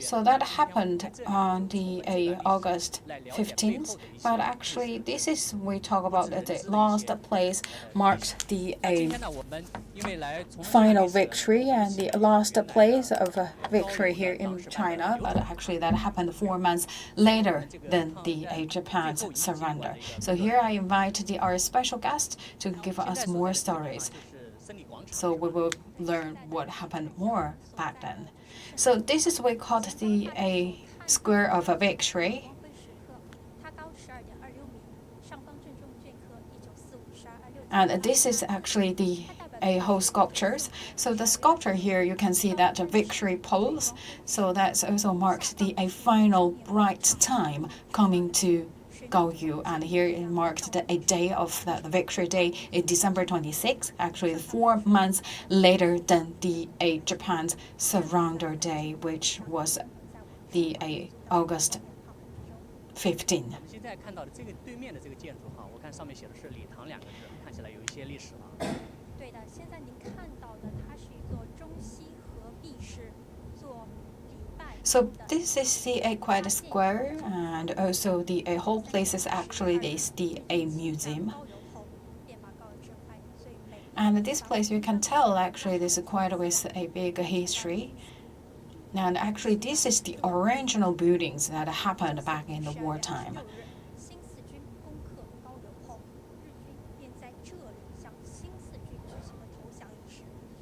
So that happened on the August 15th. But actually, this is we talk about the last place marked the final victory and the last place of a victory here in China. But actually, that happened 4 months later than the Japan's surrender. So here I invite our special guest to give us more stories. So we will learn what happened more back then. So this is what we call the square of a victory. And this is actually the whole sculptures. So the sculpture here, you can see that the victory pose. So that also marks the final bright time coming to Gaoyu, and here it marked a day of the victory day in December 26th, actually 4 months later than the Japan's surrender day, which was the August 15th. So this is the quite a square, and also the whole place is actually a museum. And this place you can tell actually this is quite with a big history. And actually this is the original buildings that happened back in the wartime.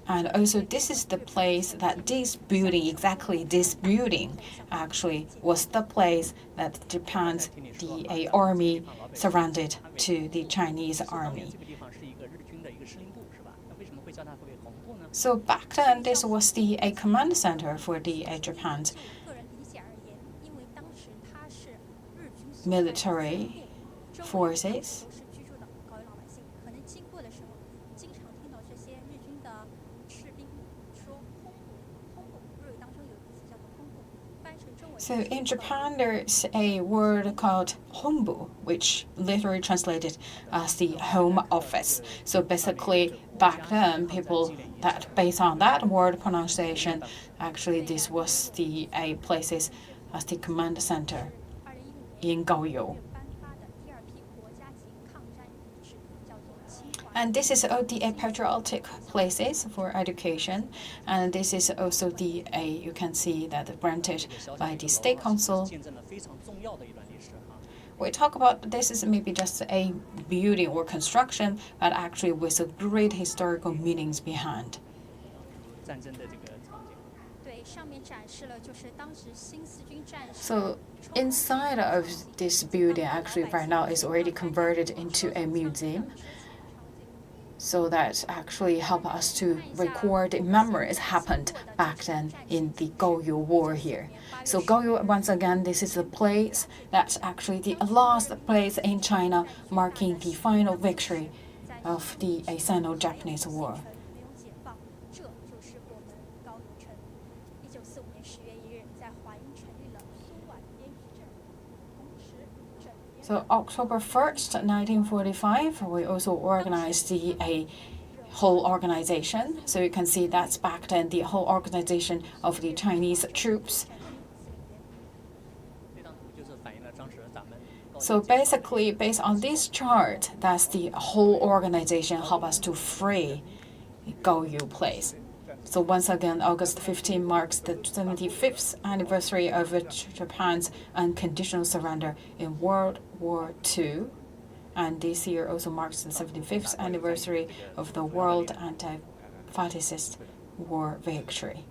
And also this is the place that exactly this building actually was the place that Japan's army surrendered to the Chinese army. So back then this was the command center for the Japan's military forces. So in Japan, there's a word called honbu, which literally translated as the home office. So basically, back then, people that based on that word pronunciation, actually this was the places as the command center in Gaoyu. And this is all the patriotic places for education, and this is also the you can see that granted by the State Council. We talk about this is maybe just a building or construction, but actually with a great historical meanings behind. So inside of this building, actually right now is already converted into a museum. So that actually help us to record the memories happened back then in the Gaoyu War here. So Gaoyu, once again, this is the place that's actually the last place in China marking the final victory of the Sino-Japanese War. So October 1st, 1945, we also organized the whole organization. So you can see that's back then the whole organization of the Chinese troops. So basically, based on this chart, that's the whole organization help us to free Gaoyu place. So once again, August 15 marks the 75th anniversary of Japan's unconditional surrender in World War II. And this year also marks the 75th anniversary of the World Anti-Fascist War victory.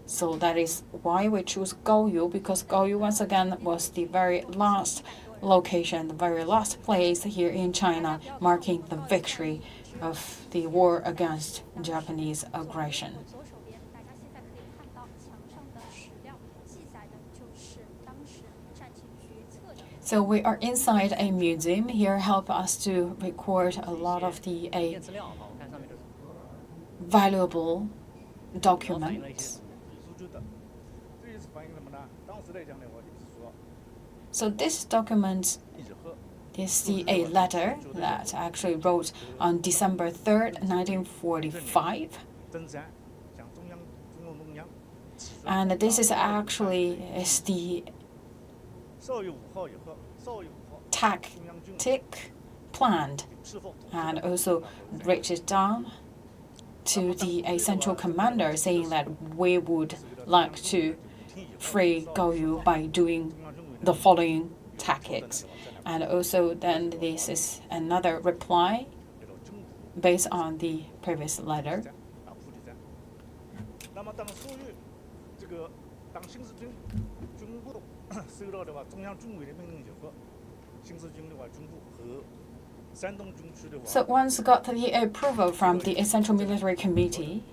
So that is why we choose Gaoyu, because Gaoyu once again was the very last location, the very last place here in China, marking the victory of the war against Japanese aggression. So we are inside a museum. Here help us to record a lot of the valuable documents. So this document is a letter that actually wrote on December 3rd, 1945. And this is actually the tactic planned and also reached down to the central commander saying that we would like to free Gaoyu by doing the following tactics. And also then this is another reply based on the previous letter. So once got the approval from the Central Military Committee,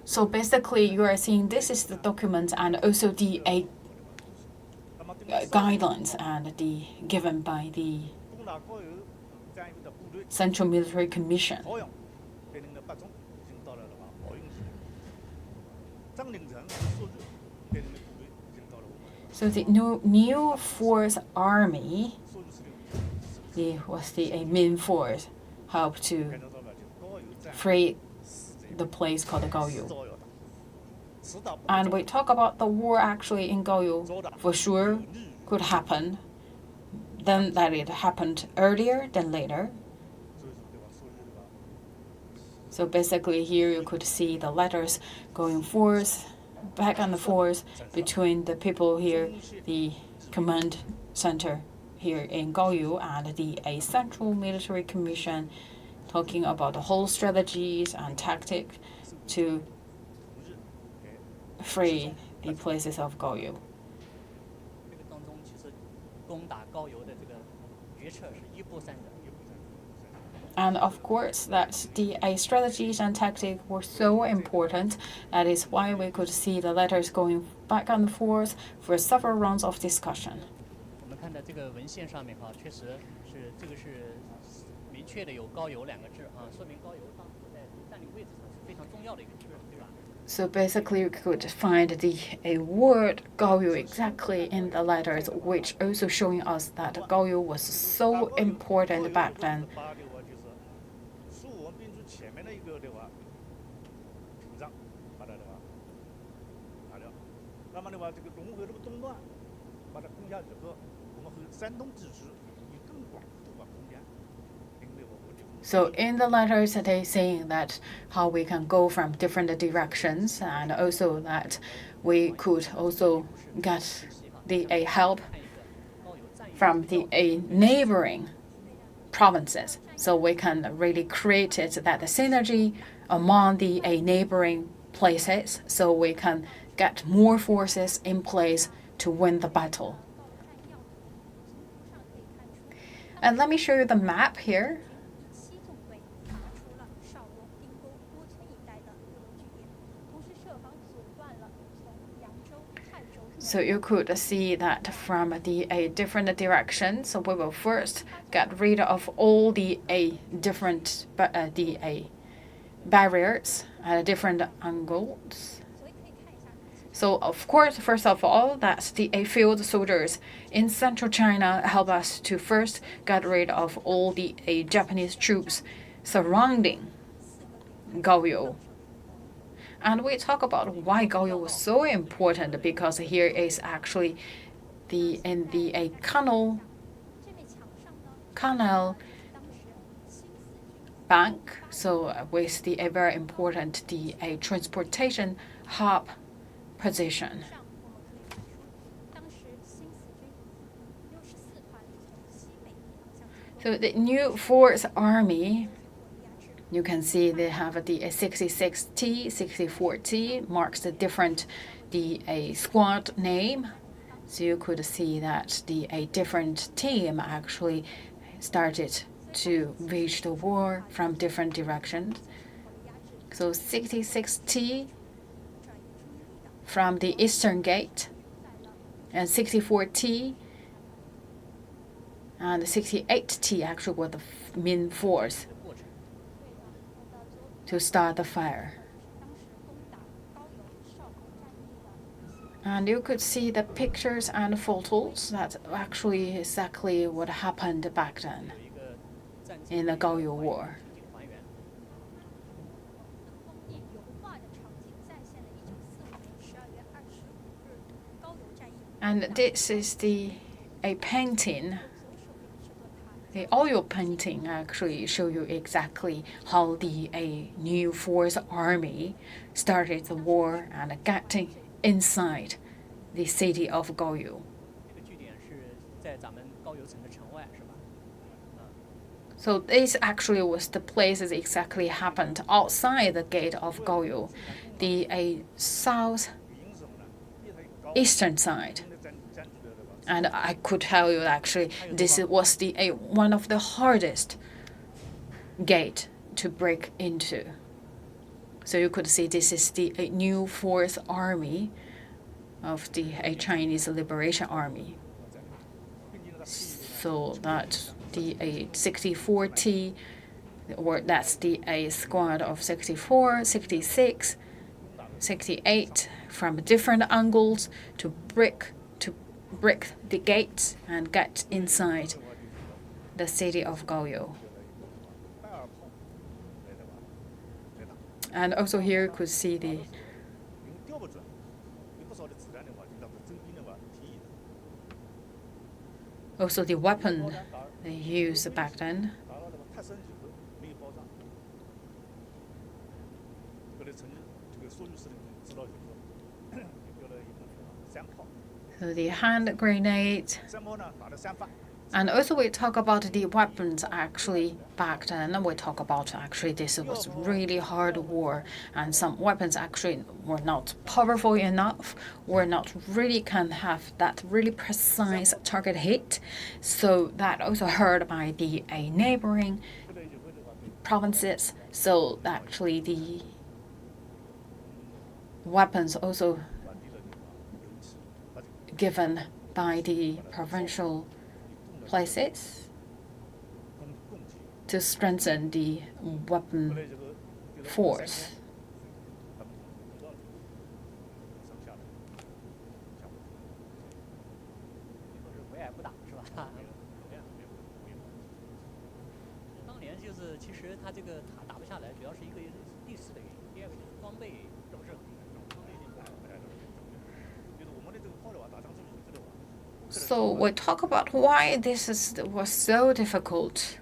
so basically you are seeing this is the document and also the guidelines and the given by the Central Military Commission. So the new Fourth Army, was the main force, helped to free the place called Gaoyu. And we talk about the war actually in Gaoyu for sure could happen, then that it happened earlier than later. So basically here you could see the letters going forth, back and forth between the people here, the command center here in Gaoyu and the Central Military Commission, talking about the whole strategies and tactics to free the places of Gaoyu. And of course, that the strategies and tactics were so important. That is why we could see the letters going back and forth for several rounds of discussion. So basically, we could find a word Gaoyu exactly in the letters, which also showing us that Gaoyu was so important back then. So in the letters, they saying that how we can go from different directions, and also that we could also get the help from the neighboring provinces. So we can really create that synergy among the neighboring places, so we can get more forces in place to win the battle. And let me show you the map here. So you could see that from the different directions. So we will first get rid of all the different barriers at different angles. So of course, first of all, that's the field soldiers in central China help us to first get rid of all the Japanese troops surrounding Gaoyu. And we talk about why Gaoyu was so important, because here is actually the canal bank. So with the very important transportation hub position. So the new Fourth Army, you can see they have the 66T, 64T, marks the different squad name. So you could see that a different team actually started to wage the war from different directions. So 66T from the Eastern Gate, and 64T and 68T actually were the main force to start the fire. And you could see the pictures and photos. That's actually exactly what happened back then in the Gaoyu War. And this is a painting. The oil painting actually show you exactly how a new Fourth Army started the war and getting inside the city of Gaoyu. So this actually was the place that exactly happened outside the gate of Gaoyu, the southeastern side. And I could tell you actually this was one of the hardest gate to break into. So you could see this is the new Fourth Army of the Chinese Liberation Army. So that's the 6040, or that's the squad of 64, 66, 68 from different angles to break the gates and get inside the city of Gaoyu. And also here you could see the weapon they used back then. So the hand grenade. And also we talk about the weapons actually back then. We talk about actually this was really hard war, and some weapons actually were not powerful enough, or not really can have that really precise target hit. So that also hurt by the neighboring provinces. So actually the weapons also given by the provincial places to strengthen the weapon force. So we talk about why was so difficult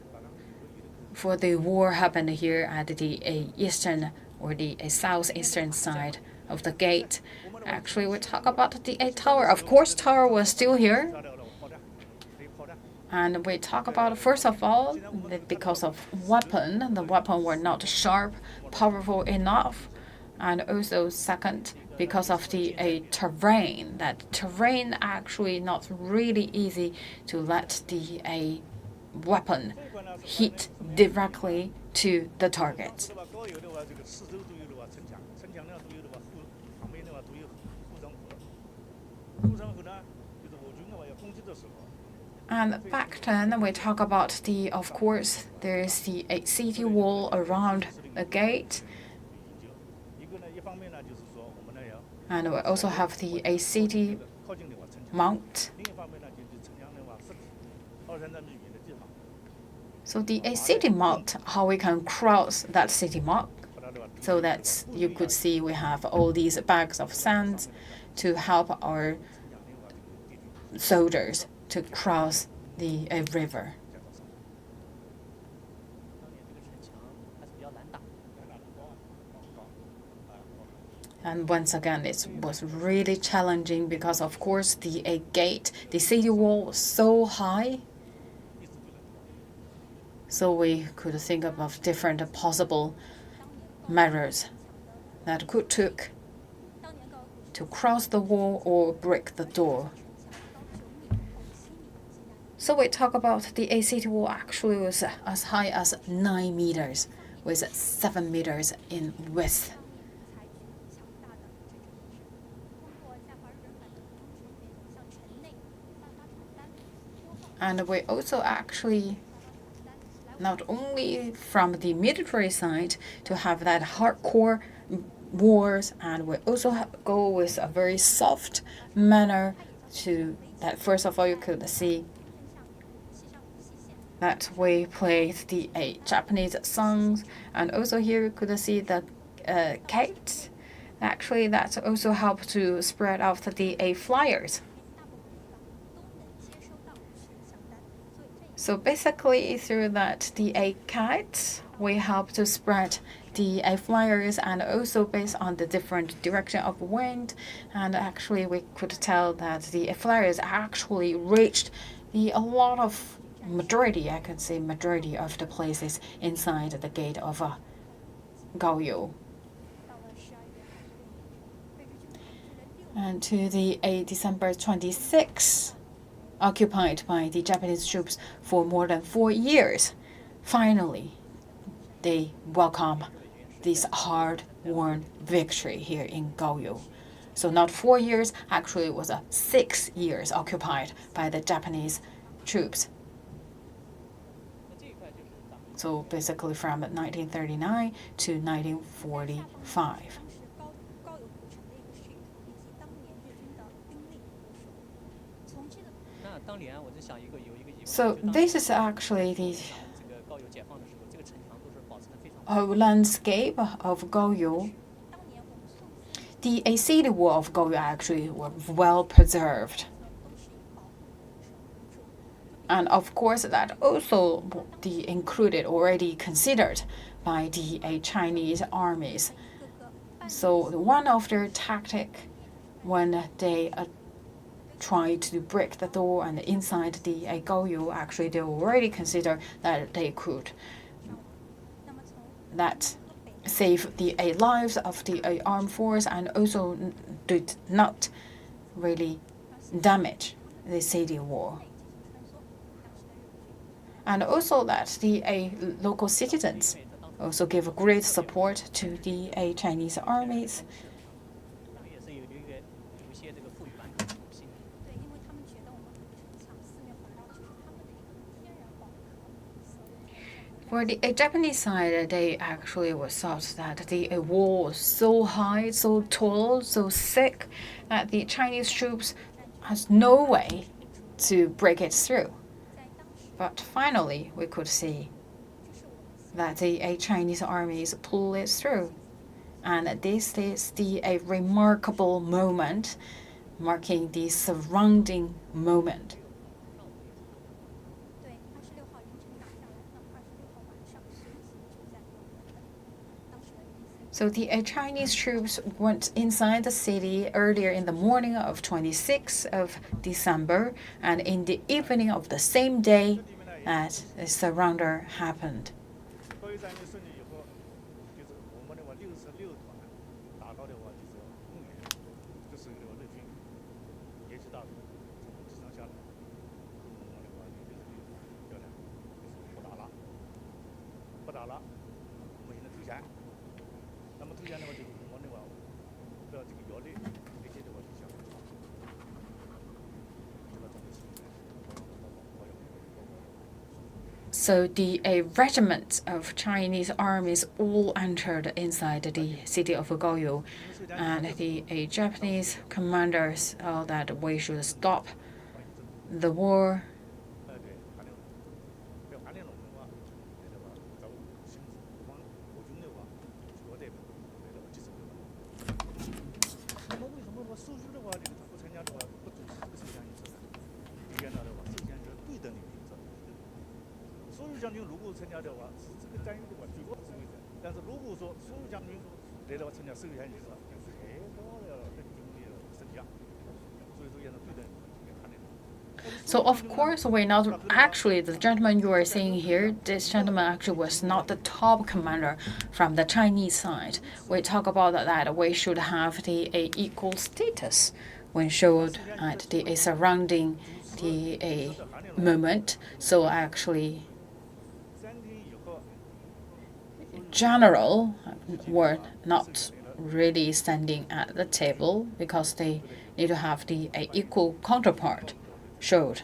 for the war happened here at the eastern or the southeastern side of the gate. Actually, we talk about the tower. Of course, tower was still here. And we talk about, first of all, that because of weapon, the weapon were not sharp, powerful enough. And also second, because of the terrain. That terrain actually not really easy to let the weapon hit directly to the target. And back then, we talk about of course, there's the city wall around the gate. And we also have the city mount. So the city mount, how we can cross that city mount. So that you could see we have all these bags of sand to help our soldiers to cross the river. And once again, it was really challenging because, of course, the gate, the city wall was so high. So we could think of different possible measures that could take to cross the wall or break the door. So we talk about the city wall actually was as high as 9 meters, with 7 meters in width. And we also actually, not only from the military side, to have that hardcore wars, and we also go with a very soft manner to that. First of all, you could see that we played the Japanese songs, and also here you could see the kite. Actually, that also helped to spread out the flyers. So basically, through that the kite, we help to spread the flyers, and also based on the different direction of wind, and actually we could tell that the flyers actually reached a lot of majority, I could say majority of the places inside the gate of Gaoyu. And to the December 26th, occupied by the Japanese troops for more than 4 years, finally they welcome this hard-won victory here in Gaoyu. So not 4 years, actually it was 6 years occupied by the Japanese troops. So basically from 1939 to 1945. So this is actually the landscape of Gaoyu. The city wall of Gaoyu actually were well preserved. And of course, that also the included already considered by the Chinese armies. So one of their tactic when they tried to break the door and inside the Gaoyu, actually they already considered that they could that save the lives of the armed force, and also did not really damage the city wall. And also that the local citizens also give great support to the Chinese armies. For the Japanese side, they actually were thought that the wall was so high, so tall, so thick that the Chinese troops has no way to break it through. But finally, we could see that the Chinese armies pull it through. And this is a remarkable moment, marking the surrounding moment. So the Chinese troops went inside the city earlier in the morning of 26th of December, and in the evening of the same day that the surrender happened. So the regiments of Chinese armies all entered inside the city of Gaoyu, and the Japanese commanders said that we should stop the war. So of course we're not actually the gentleman you are seeing here. This gentleman actually was not the top commander from the Chinese side. We talk about that we should have the equal status when showed at the surrounding the moment. So actually, general were not really standing at the table because they need to have the equal counterpart showed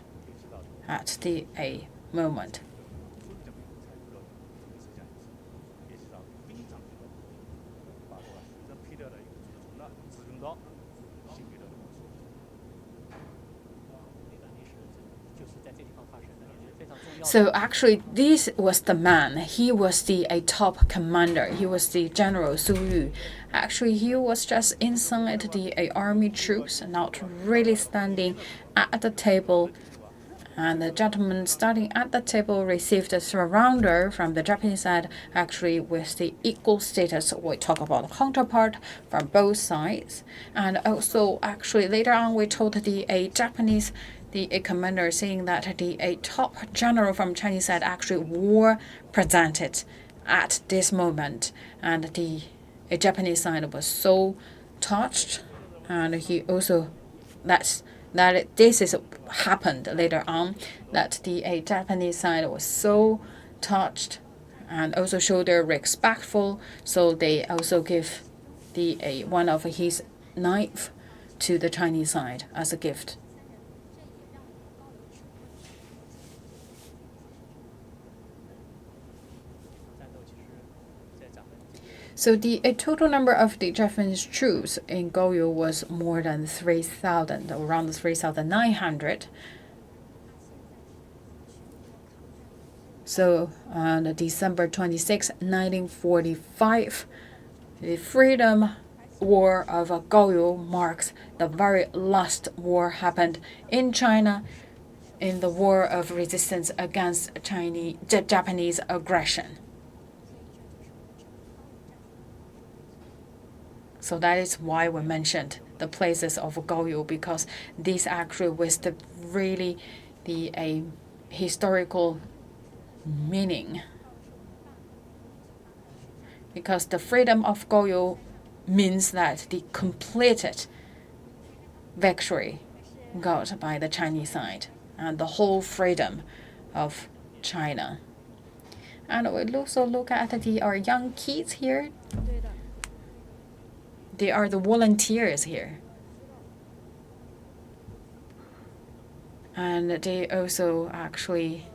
at the moment. So actually, this was the man. He was the a top commander. He was the General Su Yu. Actually, he was just inside the army troops, not really standing at the table. And the gentleman standing at the table received a surrounder from the Japanese side, actually with the equal status. We talk about counterpart from both sides. And also, actually, later on, we told the Japanese a commander saying that the a top general from Chinese side actually were presented at this moment. And the Japanese side was so touched. And he also, that this is happened later on, that the Japanese side was so touched and also showed their respectful, so they also give the one of his knife to the Chinese side as a gift. So the total number of the Japanese troops in Goryeo was more than 3,000, around 3,900. So on December 26, 1945, the Freedom War of Goryeo marks the very last war happened in China in the war of resistance against Japanese aggression. So that is why we mentioned the places of Goryeo, because this actually was the really the historical meaning. Because the freedom of Goryeo means that the completed victory got by the Chinese side and the whole freedom of China. And we also look at our young kids here. They are the volunteers here. And they also actually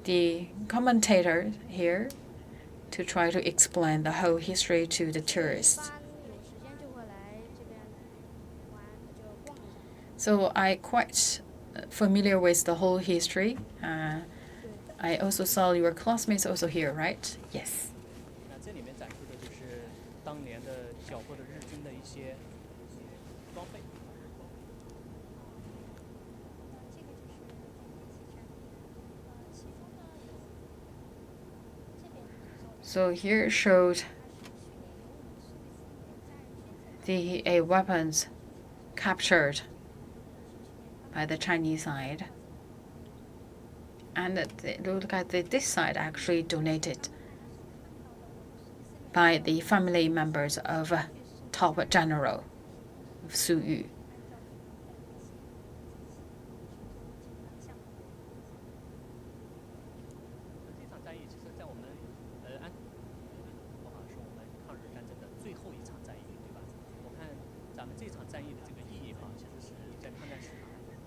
the commentator here to try to explain the whole history to the tourists. So I quite familiar with the whole history. I also saw your classmates also here, right? Yes. So here showed the weapons captured by the Chinese side. And look at this side actually donated by the family members of top general Su Yu.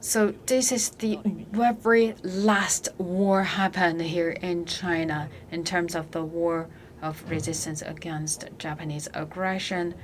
So this is the very last war happened here in China in terms of the war of resistance against Japanese aggression.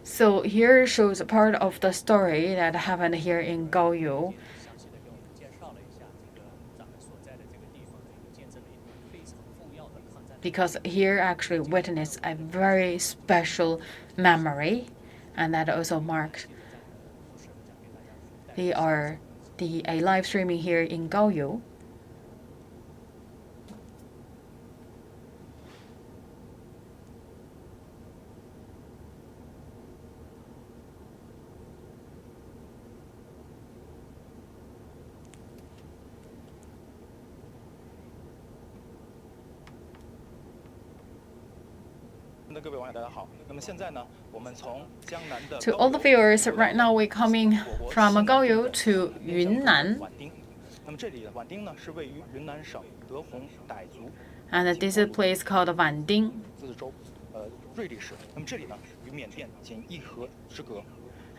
So here shows a part of the story that happened here in Goryeo. Because here actually witnessed a very special memory, and that also marked a live streaming here in Goryeo. To all the viewers, right now we're coming from Gaoyou to Yunnan. And this is a place called Wanding.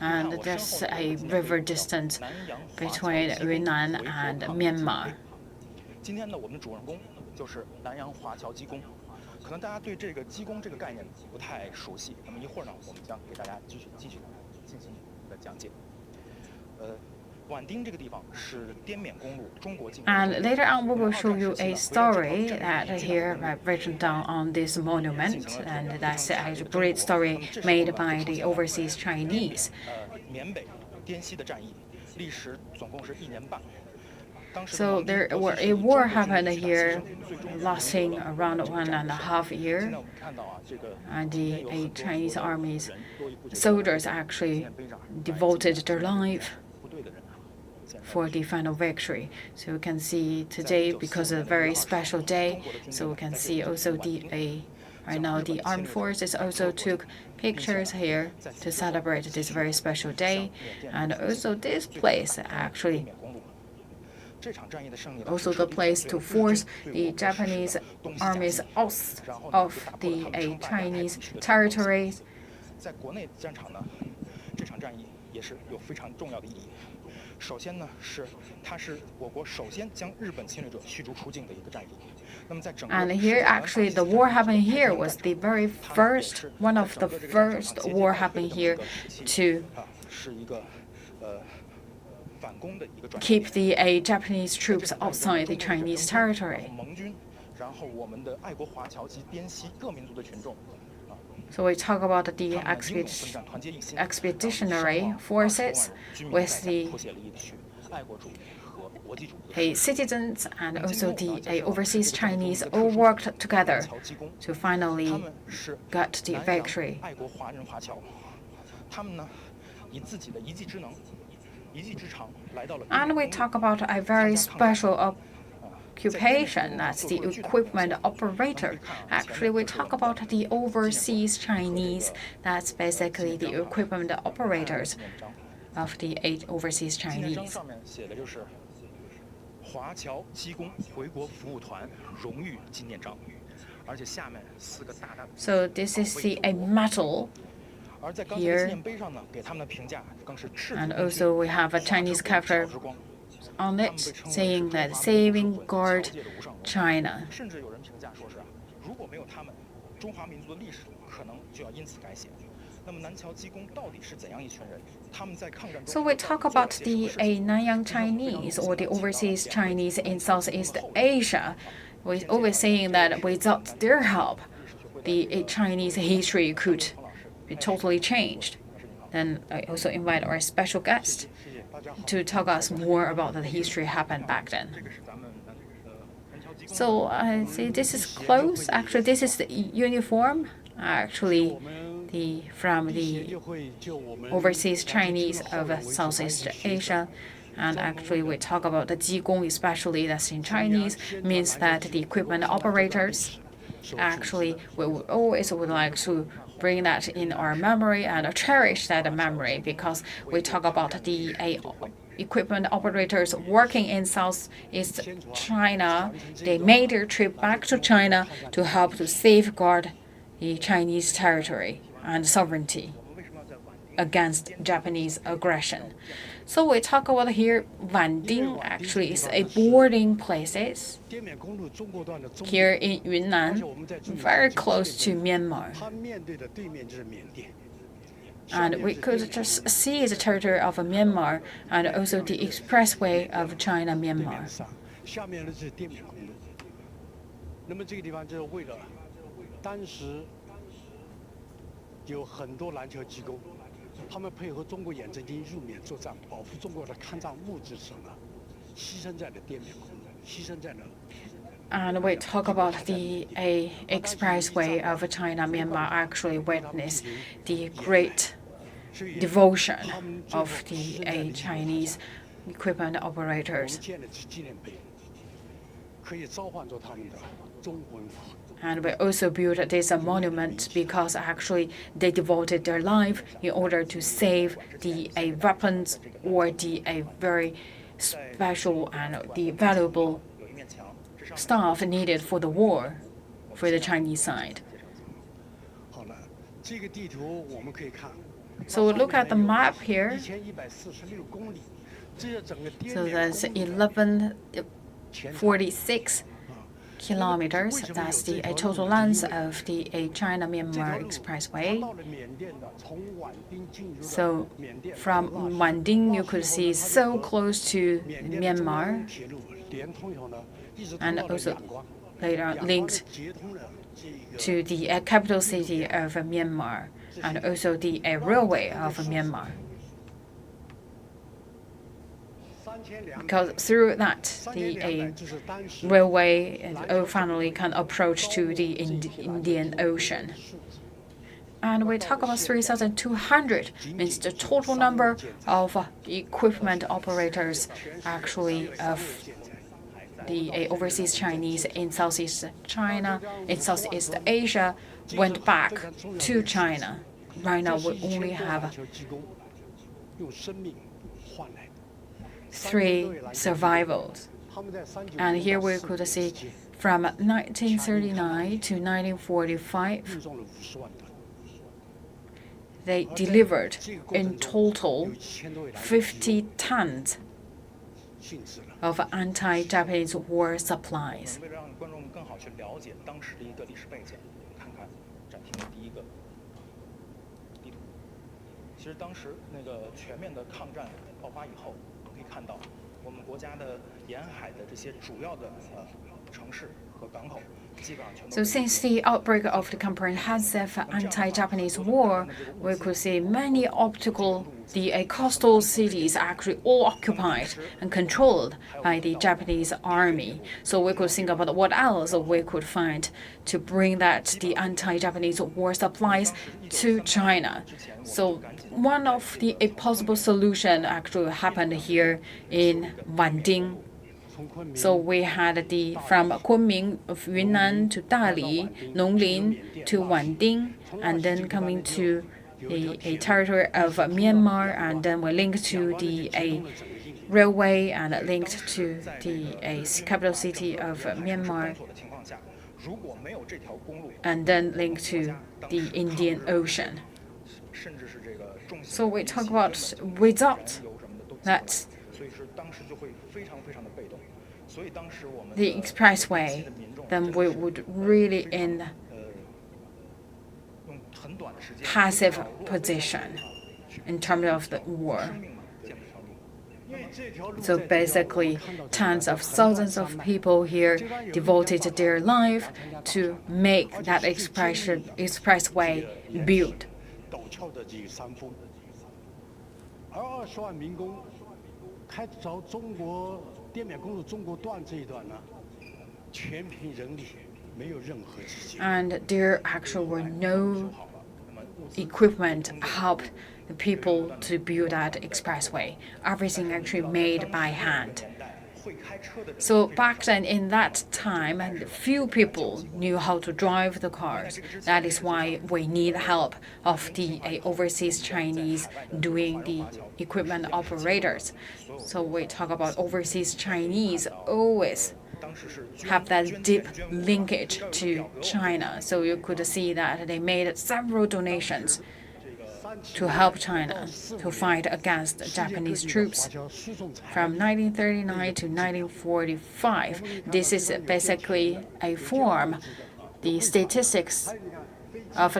And there's a river distance between Yunnan and Myanmar. 今天呢，我们的主人公就是南洋华侨鸡公。可能大家对这个鸡公这个概念不太熟悉，那么一会儿呢，我们将给大家继续进行一个讲解。畹町这个地方是滇缅公路中国境。And later on, we will show you a story that here written down on this monument, and that's a great story made by the overseas Chinese. 缅北滇西的战役历时总共是1年半。 So a war happened here, lasting around 1.5 years, and the Chinese army's soldiers actually devoted their life for the final victory. So we can see today, because it's a very special day, so we can see also right now the armed forces also took pictures here to celebrate this very special day, and also this place actually also the place to force the Japanese armies out of the Chinese territories. 在国内战场呢，这场战役也是有非常重要的意义。首先呢，它是我国首先将日本侵略者驱逐出境的一个战役。那么在整个 And here actually the war happened here was the very first one of the first war happened here to keep the Japanese troops outside the Chinese territory. So we talk about the expeditionary forces with the citizens and also the overseas Chinese all worked together to finally get the victory. And we talk about a very special occupation, that's the equipment operator. Actually, we talk about the overseas Chinese, that's basically the equipment operators of the 8 overseas Chinese. So this is a medal here, and also we have a Chinese character on it saying that saving guard China. So we talk about the Nanyang Chinese or the overseas Chinese in Southeast Asia. We're always saying that without their help, the Chinese history could be totally changed. Then I also invite our special guest to talk us more about the history happened back then. So I see this is close. Actually, this is the uniform. Actually, from the overseas Chinese of Southeast Asia. And actually, we talk about the Jigong, especially that's in Chinese, means that the equipment operators. Actually, we would like to bring that in our memory and cherish that memory, because we talk about the equipment operators working in Southeast China. They made their trip back to China to help to safeguard the Chinese territory and sovereignty against Japanese aggression. So we talk about here, Wanding actually is a boarding place here in Yunnan, very close to Myanmar. And we could just see the territory of Myanmar and also the expressway of China-Myanmar. And we talk about the expressway of China-Myanmar actually witness the great devotion of the Chinese equipment operators. And we also built this monument because actually they devoted their life in order to save the weapons or the very special and the valuable stuff needed for the war for the Chinese side. So look at the map here. So that's 1146 kilometers. That's the total length of the China-Myanmar Expressway. So from Wanding, you could see so close to Myanmar, and also later linked to the capital city of Myanmar, and also the railway of Myanmar. Because through that, the railway finally can approach to the Indian Ocean. And we talk about 3,200, means the total number of equipment operators actually of the overseas Chinese in Southeast China, in Southeast Asia, went back to China. Right now, we only have 3 survivals. And here we could see from 1939 to 1945, they delivered in total 50 tons of anti-Japanese war supplies. So since the outbreak of the comprehensive anti-Japanese war, we could see many the coastal cities actually all occupied and controlled by the Japanese army. So we could think about what else we could find to bring the anti-Japanese war supplies to China. So one of the possible solution actually happened here in Wanding. So we had from Kunming of Yunnan to Dali, Nonglin to Wanding, and then coming to a territory of Myanmar, and then we linked to the railway and linked to the capital city of Myanmar, and then linked to the Indian Ocean. So we talk about without that, the expressway, then we would really in passive position in terms of the war. So basically, tens of thousands of people here devoted their life to make that expressway built. And there actually were no equipment helped the people to build that expressway. Everything actually made by hand. So back then, in that time, few people knew how to drive the cars. That is why we need help of the overseas Chinese doing the equipment operators. So we talk about overseas Chinese always have that deep linkage to China. So you could see that they made several donations to help China to fight against Japanese troops from 1939 to 1945. This is basically a form, the statistics of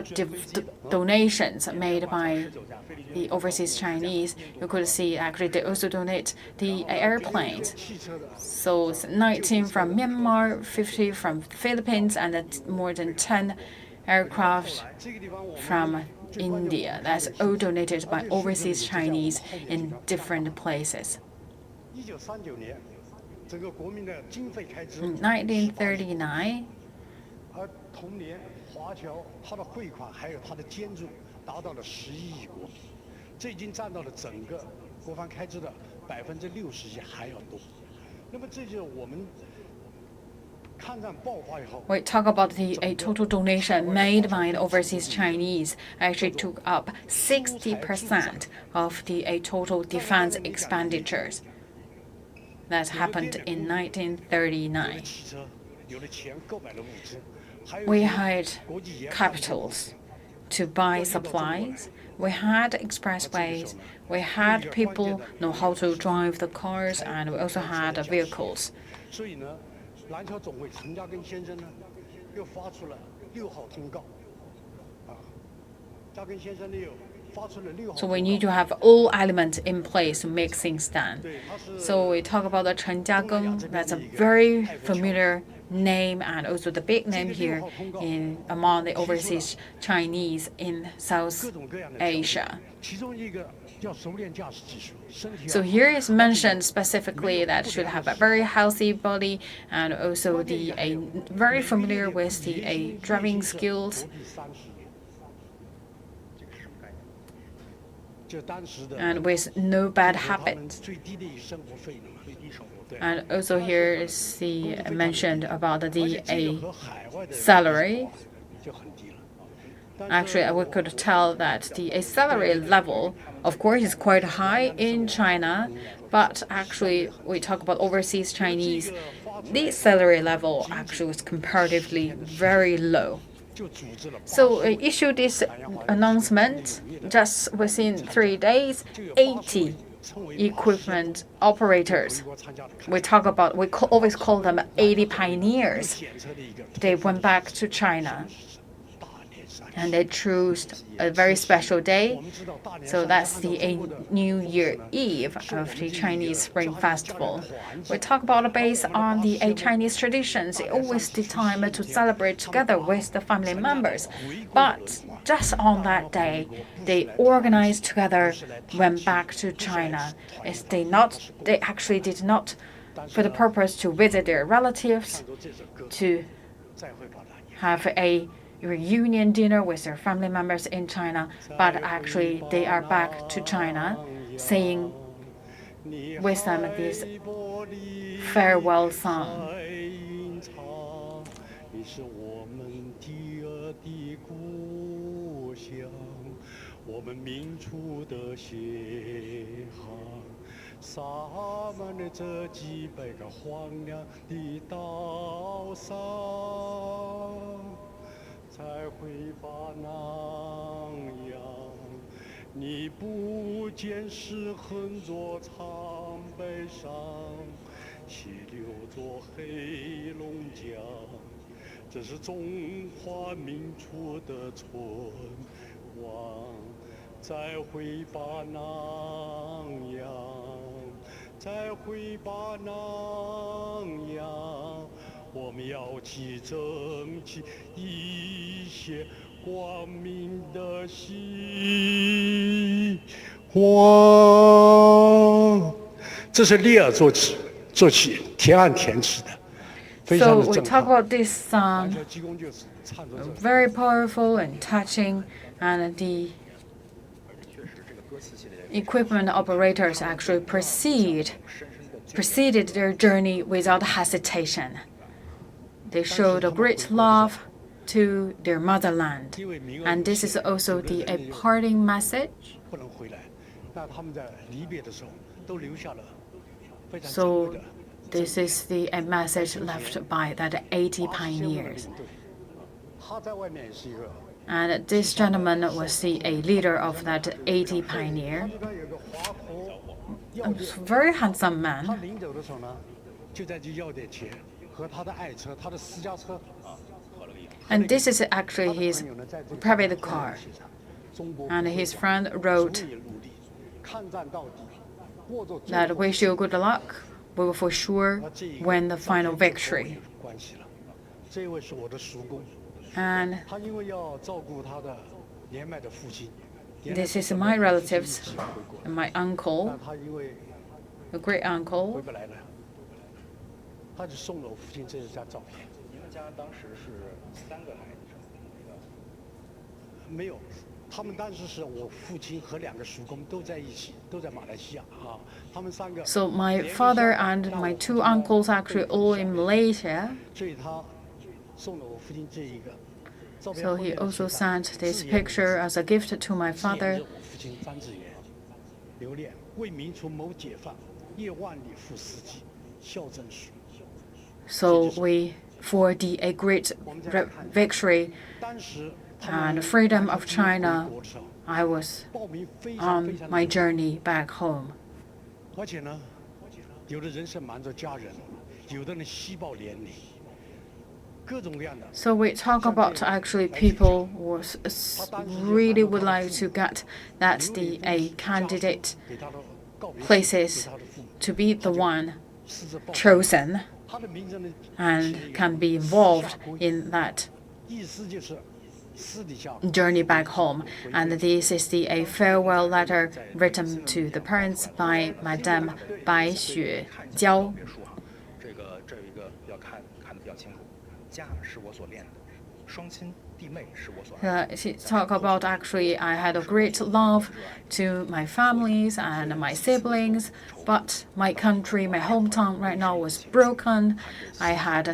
donations made by the overseas Chinese. You could see actually they also donate the airplanes. So 19 from Myanmar, 50 from the Philippines, and more than 10 aircraft from India. That's all donated by overseas Chinese in different places. In 1939, We talk about a total donation made by overseas Chinese actually took up 60% of the total defense expenditures. That happened in 1939. We had capitals to buy supplies. We had expressways. We had people know how to drive the cars, and we also had vehicles. So we need to have all elements in place to make things done. So we talk about the Chen Jiagong. That's a very familiar name, and also the big name here among the overseas Chinese in South Asia. So here is mentioned specifically that should have a very healthy body and also very familiar with the driving skills. And with no bad habits. And also here is mentioned about the salary. Actually, we could tell that the salary level, of course, is quite high in China, but actually, we talk about overseas Chinese, the salary level actually was comparatively very low. So we issued this announcement just within 3 days. 80 equipment operators. We always call them 80 pioneers. They went back to China. And they chose a very special day. So that's the New Year Eve of the Chinese Spring Festival. We talk about based on the Chinese traditions. It's always the time to celebrate together with the family members. But just on that day, they organized together, went back to China. They actually did not for the purpose to visit their relatives, to have a reunion dinner with their family members in China, but actually they are back to China, saying with them this farewell song. So we talk about this song, very powerful and touching, and the equipment operators actually proceeded their journey without hesitation. They showed a great love to their motherland, and this is also a parting message. So this is a message left by that 80 pioneers. And this gentleman was a leader of that 80 pioneer. A very handsome man. And this is actually his private car. And his friend wrote that wish you good luck. We will for sure win the final victory. And this is my relatives, my uncle, a great uncle. 没有，他们当时是我父亲和2个叔公都在一起，都在马来西亚啊。他们3个。So my father and my 2 uncles actually all in Malaysia. 所以他送了我父亲这一个。 So he also sent this picture as a gift to my father. 我父親張志源留戀為民除謀解放，夜萬里赴司機，孝正書。 So we, for a great victory and freedom of China, I was on my journey back home. 而且呢，有的人是瞒着家人，有的人惜报连理。 So we talk about actually people was really would like to get that a candidate places to be the one chosen and can be involved in that journey back home. And this is a farewell letter written to the parents by Madame Bai Xuejiao. 是我所练的，双亲弟妹是我所。She talked about actually I had a great love to my families and my siblings, but my country, my hometown right now was broken. I had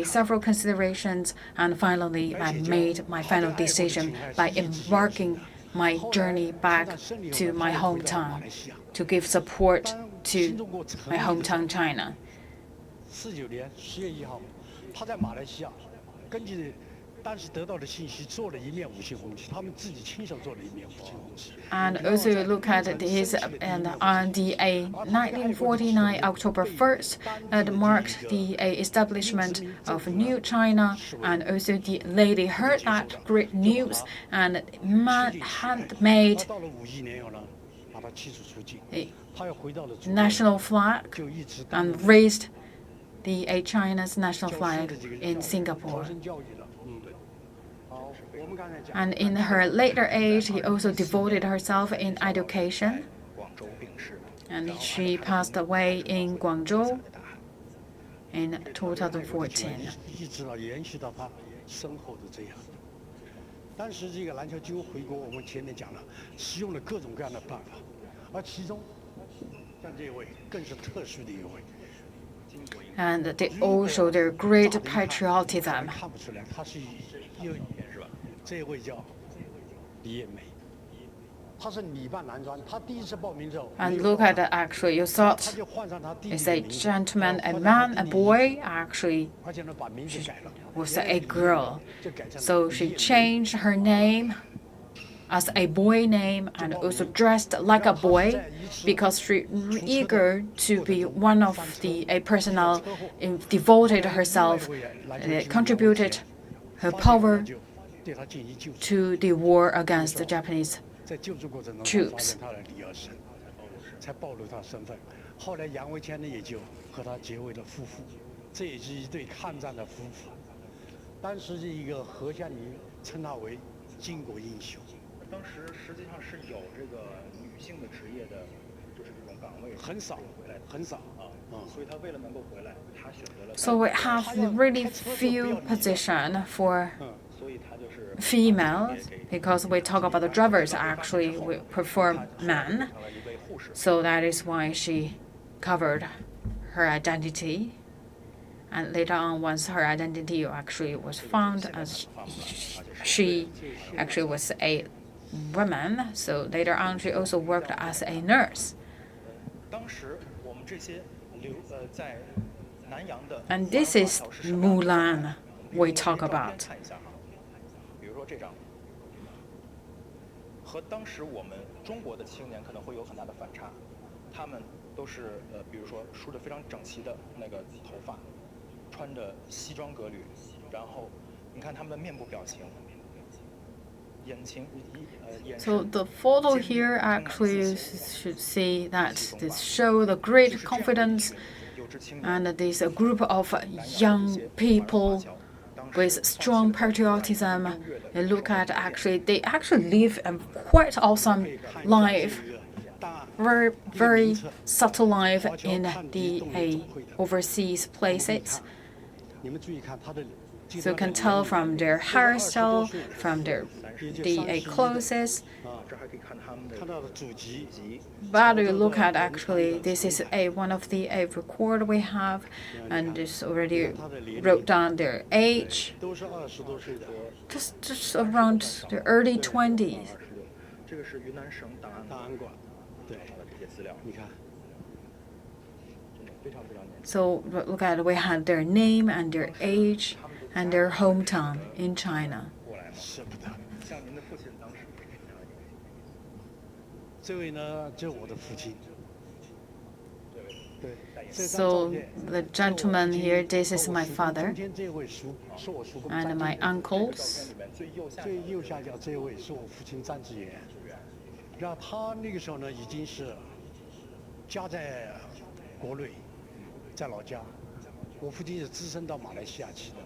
several considerations, and finally I made my final decision by embarking my journey back to my hometown to give support to my hometown China. 49年10月1号。 他在马来西亚，根据当时得到的信息，做了一面五星红旗，他们自己亲手做了一面五星红旗。And also look at his and on the 1949 October 1st that marked the establishment of New China, and also the lady heard that great news and handmade a national flag and raised the China's national flag in Singapore. And in her later age, she also devoted herself in education. And she passed away in Guangzhou in 2014. 当时这个篮球机回国，我们前面讲了，使用了各种各样的办法，而其中像这位更是特殊的一位。 And they all show their great patriotism. 看不出来，他是有是吧？这位叫李艳梅，她是女扮男装。她第一次报名之后。And look at that. Actually, you thought it's a gentleman, a man, a boy. Actually, she was a girl. So she changed her name as a boy name and also dressed like a boy because she eager to be one of a personnel devoted herself, contributed her power to the war against the Japanese troops. 才暴露他身份。后来杨维谦呢也就和他结为了夫妇，这也是一对抗战的夫妇。当时这一个何香凝称他为巾帼英雄。 当时实际上是有这个女性的职业的，就是这种岗位很少，很少啊。所以她为了能够回来，她选择了。So we have really few position for females because we talk about the drivers. Actually, we prefer men. So that is why she covered her identity. And later on, once her identity actually was found, as she actually was a woman, so later on she also worked as a nurse. And this is Mulan we talk about. 和当时我们中国的青年可能会有很大的反差，他们都是比如说梳着非常整齐的那个头发，穿着西装革履，然后你看他们的面部表情。 So the photo here actually should see that this show the great confidence, and this a group of young people with strong patriotism. And look at they actually live a quite awesome life, very subtle life in the overseas places. So you can tell from their hairstyle, from their clothes. 这还可以看他们的 看到的祖籍， But you look at actually, this is one of the record we have, and it's already wrote down their age, 都是20多岁的。 just around the early 20s. 这个是云南省档案档案馆，对，的这些资料，你看，真的非常非常年轻。 So look at, we had their name and their age and their hometown in China. 过来嘛，舍不得。像您的父亲当时是什么样的一个人？这位呢，就是我的父亲。对，这张照 So 片 the gentleman here, this is my father 中间这位是我叔公 and 詹 my 志远 uncles. 里面最右下角最右下角这位是我父亲詹志远。然后他那个时候呢，已经是家在国内，在老家。我父亲是只身到马来西亚去的。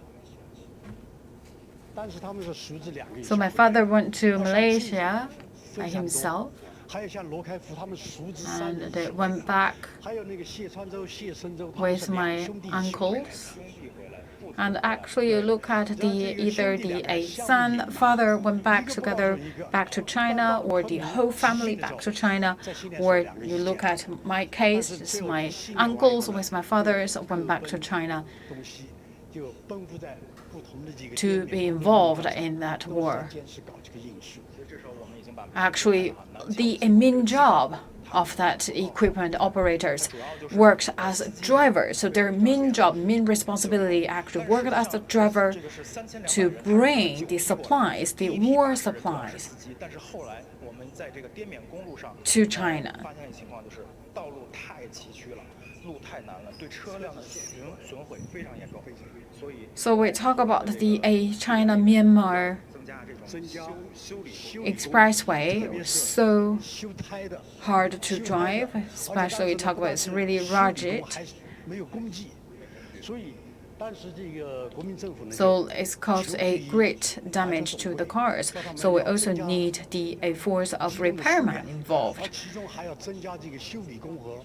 但是他们是叔侄2个以 So 上。 my father went to Malaysia by 非常多 himself, 还有像罗开福他们叔侄3 and 人 they went back 还有那个谢川州、谢深州，他们 with 是 my 2兄弟一起 uncles. 兄弟回来，父子 And actually, you look at either the son, father went back together back to China, or the whole family back to China, or you look at my case, it's my uncles with my fathers went back to China 东西就奔赴在不同的几个 to be involved in that war. 坚持搞这个应试。 所以这时候我们已经把 Actually, the main job of that equipment operators worked as drivers. So their main job, main responsibility actually worked as the driver 这个是3000 to bring the supplies, the war supplies 司机，但是后来我们在这个滇缅公路上 to China. 发现的情况就是道路太崎岖了，路太难了，对车辆的损毁非常严重，所以 So we talk about the China-Myanmar 增加这种增加修理 expressway was so 修胎的， hard to drive, especially we talk about it's really rugged. 还是没有功绩，所以当时这个国民政府呢， So it's caused a great damage to the cars. So we also need the force of repairman 而 involved. 其中还要增加这个修理工和。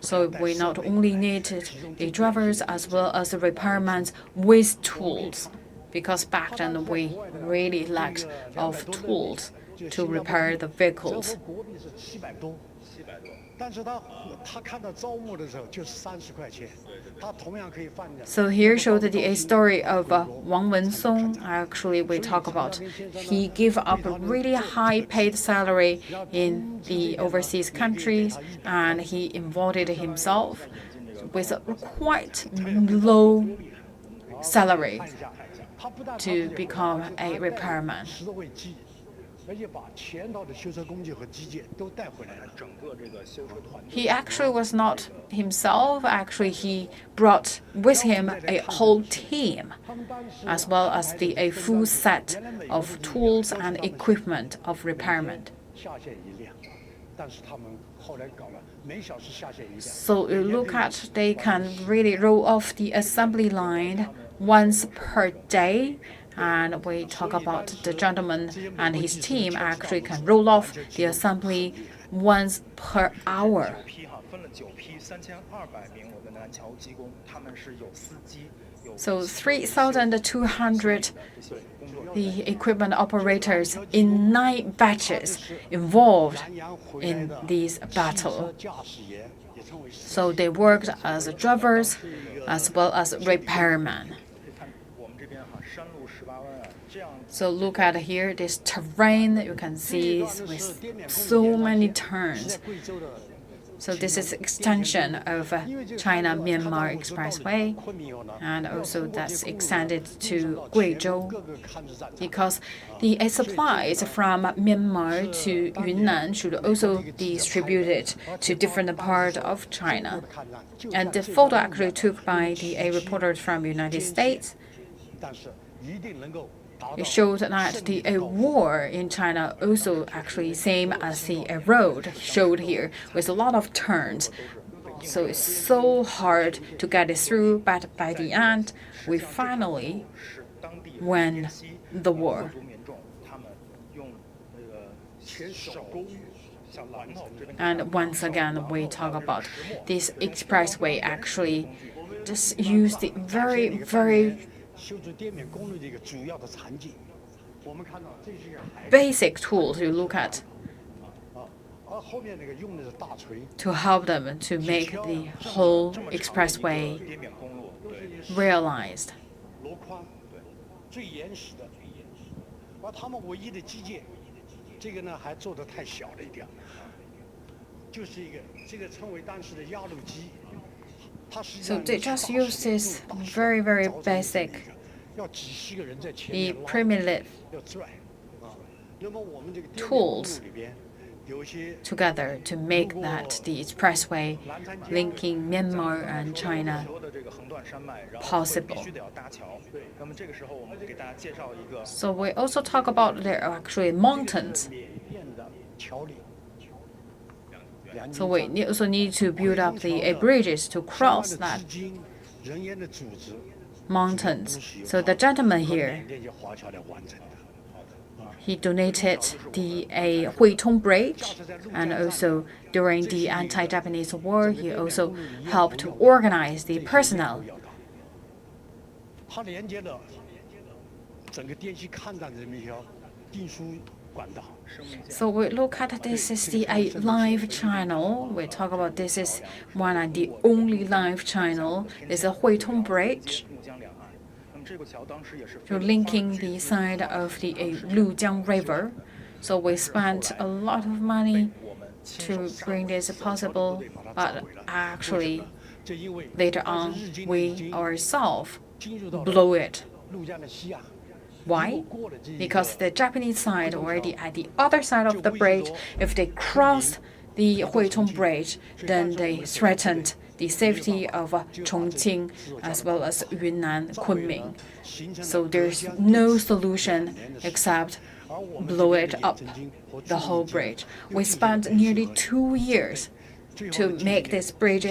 So we not only needed the drivers as well as the repairmen with tools, because back then we really lacked of tools to repair the 折 vehicles. 合国币是700多，但是他看到招募的时候就是30块钱，他同样可以放在。 So here showed the story of Wang Wensong. Actually, we talk about he gave up a really high-paid salary in the overseas countries, and he involved himself with a quite low salary 他不但 to become a repairman. 10多位机，而且把全套的修车工具和机械都带回来了。整个这个修车团队 He actually was not himself. Actually, he brought with him a whole team, 他们当时 as well as a full set of tools and equipment of repairment. 下线1辆，但是他们后来搞了每小时下线1辆。 So you look at they can really roll off the assembly line once per day. And we talk about the gentleman and his team actually can roll off the assembly once per hour. 批哈，分了9批，3200名我们的南桥技工，他们是有司机，有 So 3,200 the equipment operators in 9 batches involved 南洋回来 in 的 this 汽车 battle. 驾驶员也称为司机 So they worked as drivers as well as repairmen. 可以看我们这边哈，山路18弯啊，这样 So look at here, this terrain you can see is with so many turns. 在贵州的 So this is extension of China-Myanmar Expressway, 昆明以后呢， and also that's extended to Guizhou, 各个抗日战场 because the supplies from Myanmar to Yunnan should also be distributed to different parts of China. 抗战就 And the photo actually took by the reporter from United States. 但是一定能够达到 It showed that the war in China also actually same as the road showed here, with a lot of turns. So it's so hard to get it through, but by the end, we finally 是当地 won the war. 族民众他们用那个手工像榔头这边 And once again, we talk about this expressway actually just used the very 修筑滇缅公路的一个主要的场景。我们看到这是一个海 basic tools you look at 而后面那个用的是大锤， to help them to make the whole expressway 滇缅公路，对， realized. 箩筐，最原始的。而他们唯一的基建，这个呢还做得太小了一点，就是一个这个称为当时的压路机。它实际 So 上 they just use this very, very basic, 要几十个人在前 the 面拉， primitive 要拽啊。那么我们这个滇缅 tools 公路里边有一些 together to make that the expressway linking Myanmar and China 所有的这个横断山脉，然后 possible. 必须得要搭桥。那么这个时候，我们给大家介绍一个 So we also talk about there are actually mountains. 缅甸的桥岭。 So we also need to build up the bridges to cross that 人员的组织 mountains. So the gentleman 和 here, 缅甸就华侨来完成的。 he donated the Huitong Bridge, and also during the anti-Japanese war, he also helped to organize the personnel. 它连接了整个滇西抗战这么一条运输管道。 So we look at this is the live channel. We talk about this is one and the only live channel. Is a Huitong Bridge 怒江两岸。那么这个桥当时也是 to linking the side of the Lujiang River. So we spent a lot of money 我们 to bring this possible, but actually 这因为 later on we ourselves 进入到 blew it. 陆江的西岸。 Why? Because the Japanese side already at the other side of the bridge, if they crossed the Huitong Bridge, then they threatened the safety of Chongqing as well as Yunnan, Kunming. So there's no solution except blow it up, the whole bridge. We spent nearly 2 years to make this bridge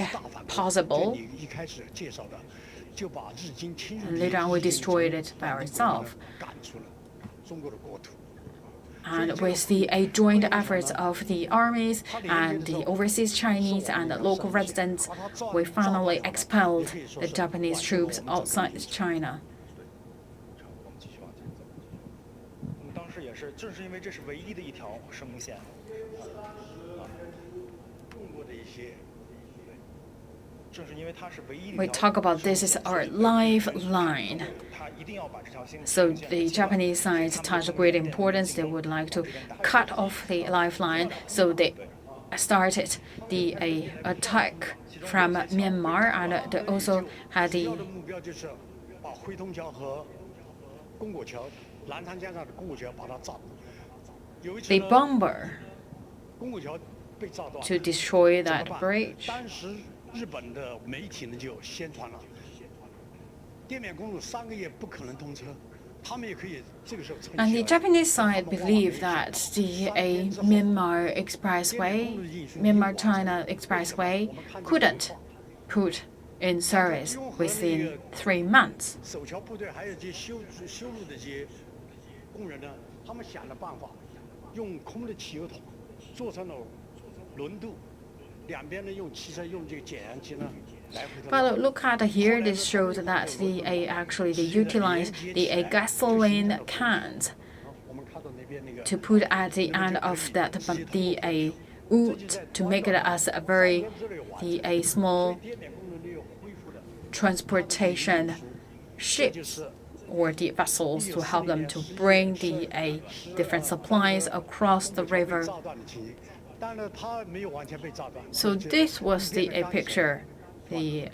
possible, 一开始介绍的，就把日军侵 and 入 later on we destroyed it by ourselves. 赶出了中国的国土。 And with the joint efforts of the armies and the overseas Chinese and the local residents, we finally expelled the Japanese troops outside China. 我们继续往前走。那么当时也是，正是因为这是唯一的一条生命线，中国的一些 正是因为它是唯一的 We 一条 talk about this is our lifeline. 它一定要把这条线 So the Japanese side attached great importance. They would like to cut off the lifeline. So they started the attack from Myanmar, and they also had 主要 the 的目标就是把汇通桥和宫果桥、澜沧江上的宫果桥把它炸。有一次 the 呢， bomber 宫果桥被炸断 to destroy 怎么 that 办 bridge. 当时日本的媒体呢就宣传了，滇缅公路3个月不可能通车，他们也可以这个时候趁 And 机 the 而 Japanese side believed that the Myanmar expressway, Myanmar-China expressway, couldn't put in service within 3 months. 守桥部队还有这些修路的这些工人呢，他们想了办法，用空的汽油桶做成了轮渡，两边呢用汽车用这个减氧机呢来回头拉。 But look at here, this shows that actually they utilize the gasoline cans 我们看到那边那个 to put at the end of that the wood to make it as a very the small 滇缅公路没有恢复的， transportation 这就 ships 是 or the vessels to help them to bring the different supplies across the river. 炸断的情形。当然，它没有完全被炸断。 So this was the picture, the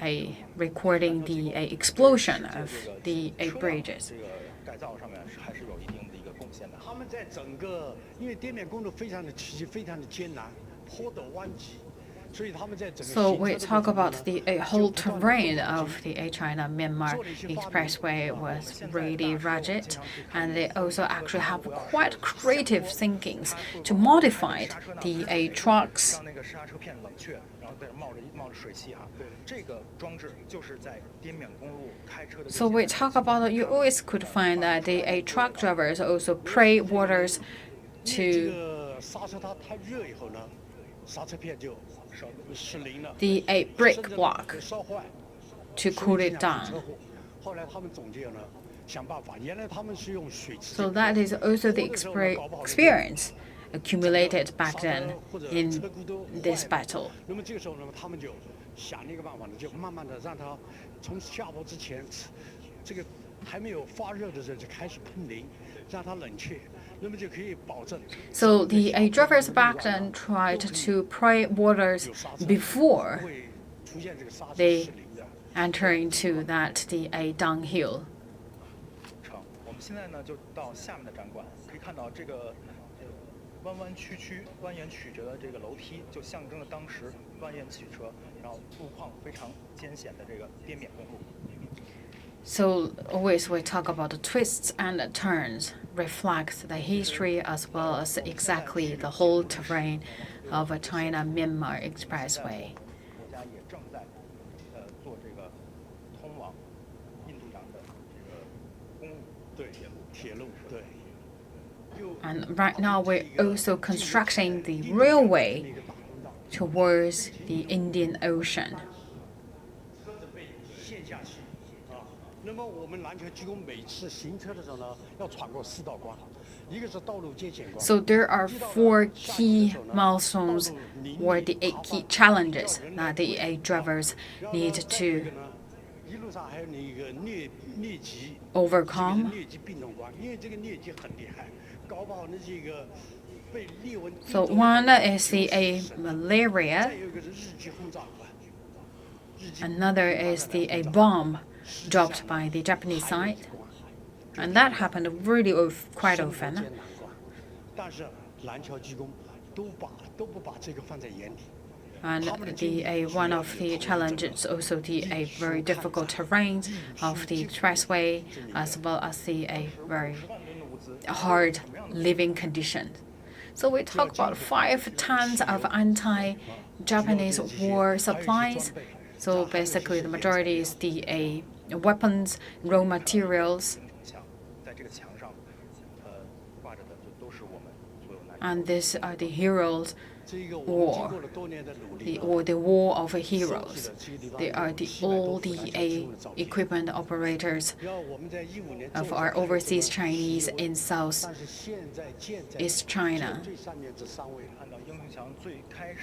recording the explosion of the bridges. 这个改造上面是还是有一定的一个贡献的。他们在整个，因为滇缅公路非常的崎岖，非常的艰难，坡陡弯急，所以他们在整个 So 行 we 车的 talk 过程 about 中 the 呢 whole 就不断地 terrain 做 of the China-Myanmar expressway was really rugged, and they also actually have quite creative thinkings to modify the trucks. 让那个刹车片冷却，然后再冒着水汽哈。这个装置就是在滇缅公路开车的。 So we talk about you always could find that the truck drivers also pray waters 因为这 to 个刹车它太热以后呢，刹车片就失灵了， the 甚 brick 至呢 block 会烧坏， to 所 cool 以 it 经常 down. 出车祸。后来他们总结呢，想办法。原来他们是用水直接 So that is also the experience accumulated back then 或者 in 车轱辘坏 this 了 battle. 那么这个时候呢，他们就想了一个办法呢，就慢慢的让它从下坡之前，这个还没有发热的时候就开始喷淋，让它冷却，那么就可以保证。 So the drivers back then tried to pray waters before 会出现这个沙石 they 失灵的。 enter into that the downhill. 成，我们现在呢就到下面的展馆，可以看到这个弯弯曲曲、蜿蜒曲折的这个楼梯，就象征了当时蜿蜒曲折，然后路况非常艰险的这个滇缅公路。 So always we talk about the twists and the turns, reflect the history as well as exactly the whole terrain of a China-Myanmar expressway. 国家也正在做这个通往印度洋的这个公路对，铁路对。 And right now we're also constructing the railway towards the Indian Ocean. 车子被陷下去啊。那么我们篮球机构每次行车的时候呢，要闯过4道关，一个是道路接检关。 So there are 4 key milestones or the 8 key challenges that the drivers need to 一路上还有那个疟疾 overcome. 疟疾病毒关，因为这个疟疾很厉害，搞不好呢这个被列为。 So one is the malaria, 再有一个是日机轰炸关。 another is the bomb dropped by the Japanese side, and that happened really quite often. 但是蓝桥技工都不把这个放在眼里。 And the one of the challenges also the very difficult terrain of the expressway, as well as the very hard living conditions. So we talk about 5 tons of anti-Japanese war supplies. So basically, the majority is the weapons, raw materials, 墙，在这个墙上，挂着的就都是我们所有男。 and these are the heroes 这个我们经 war, 过了多年的努力， or the war of heroes. They are all the equipment operators 要我们在15年 of our overseas Chinese in 但 South 是现在建在 East China. 最上面这3位，看到英雄墙最开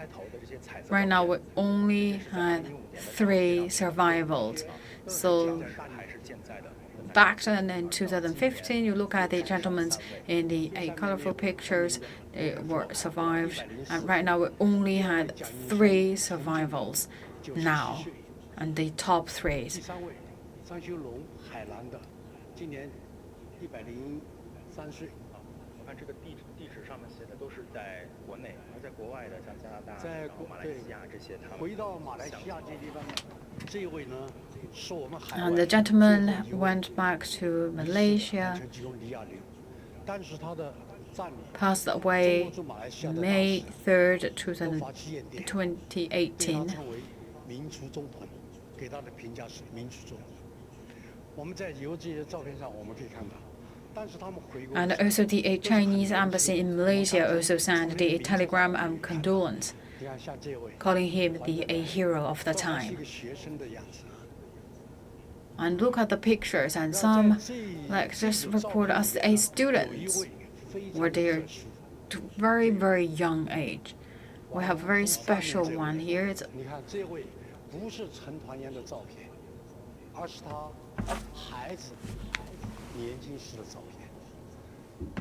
头的这些彩色。 Right now, we only had 3 survivals. So 还是健在的。 back then in 2015, you look at the gentlemen in the colorful pictures, they were survived. And right now, we only had 3 survivals now, and the top 3. 第3位张修龙，海南的，今年103岁。 我看这个地址上面写的都是在国内，而在国外的像加拿大、在然后马来西亚这些，他们回到马来西亚这地方，这一位呢是我们海外 And the gentleman went back to Malaysia, 篮球技工李亚林，但是他的战力 passed 中 away 国驻马来西亚的大 May 使 3rd, 都发起验电，对他 2018. 称为民族中魂，给他的评价是民族中魂。我们在由这些照片上我们可以看到，但是他们回国 And also the Chinese embassy in Malaysia also sent the telegram and condolence, 你看像这位， calling him the hero of the 都还是一 time. 个学生的样子。 And look at the pictures, and some like just record as 有 a 一 students 位非 were 常 there 特殊。 to very young age. We have a very special one here. It's 你看这位不是成团员的照片，而是他孩子年轻时的照片。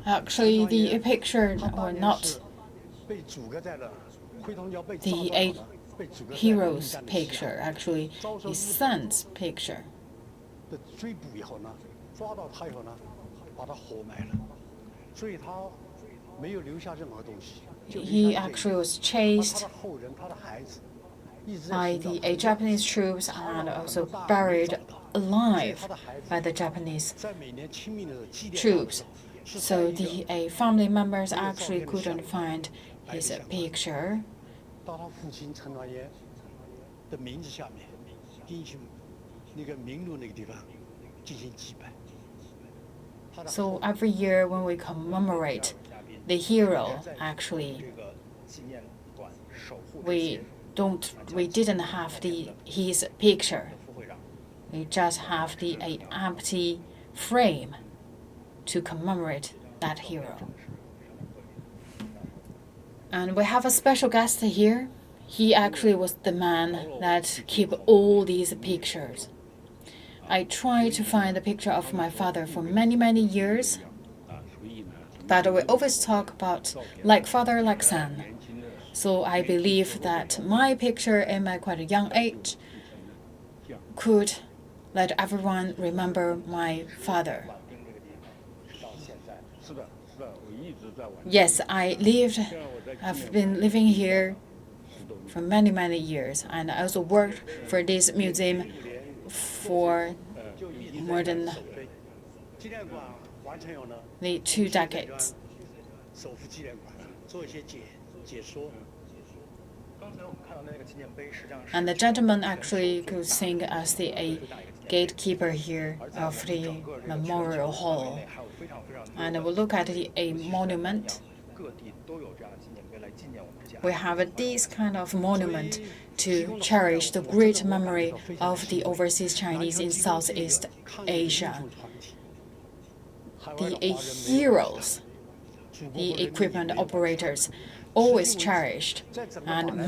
actually the picture 他 or 当年 not 是被阻隔在了黑通桥被 the 抓到 eight 了，被阻隔在了 hero's 一战的西 picture, 岸 actually his son's picture. 的追捕以后呢，抓到他以后呢，把他活埋了，所以他没有留下任何东西。就留 He 下这个 actually was 他 chased 的后人，他的孩子，一直在 by 寻找 the 他。 Japanese troops and also buried alive by the Japanese 在每年清明的时候祭奠他的 troops. 时候是在 So 一个 the family members actually couldn't find his picture. 到他父亲陈团员的名字下面，进行那个明路那个地方进行祭拜。他的 So every year when we commemorate the hero, actually 这个纪念馆守护这些 we didn't have his picture. 副会长， We just have the empty frame to commemorate that hero. And we have a special guest here. He actually was the man that kept all these pictures. I tried to find a picture of my father for many, many years, but we always talk about like father, like son. So I believe that my picture in my quite young age could let everyone remember my father. Yes, I've been living here for many, many years, and I also worked for this museum for more than the 2 decades. And the gentleman actually could sing as the gatekeeper here of the memorial hall. And we look at a monument. We have this kind of monument to cherish the great memory of the overseas Chinese in Southeast Asia. The heroes, the equipment operators, always cherished and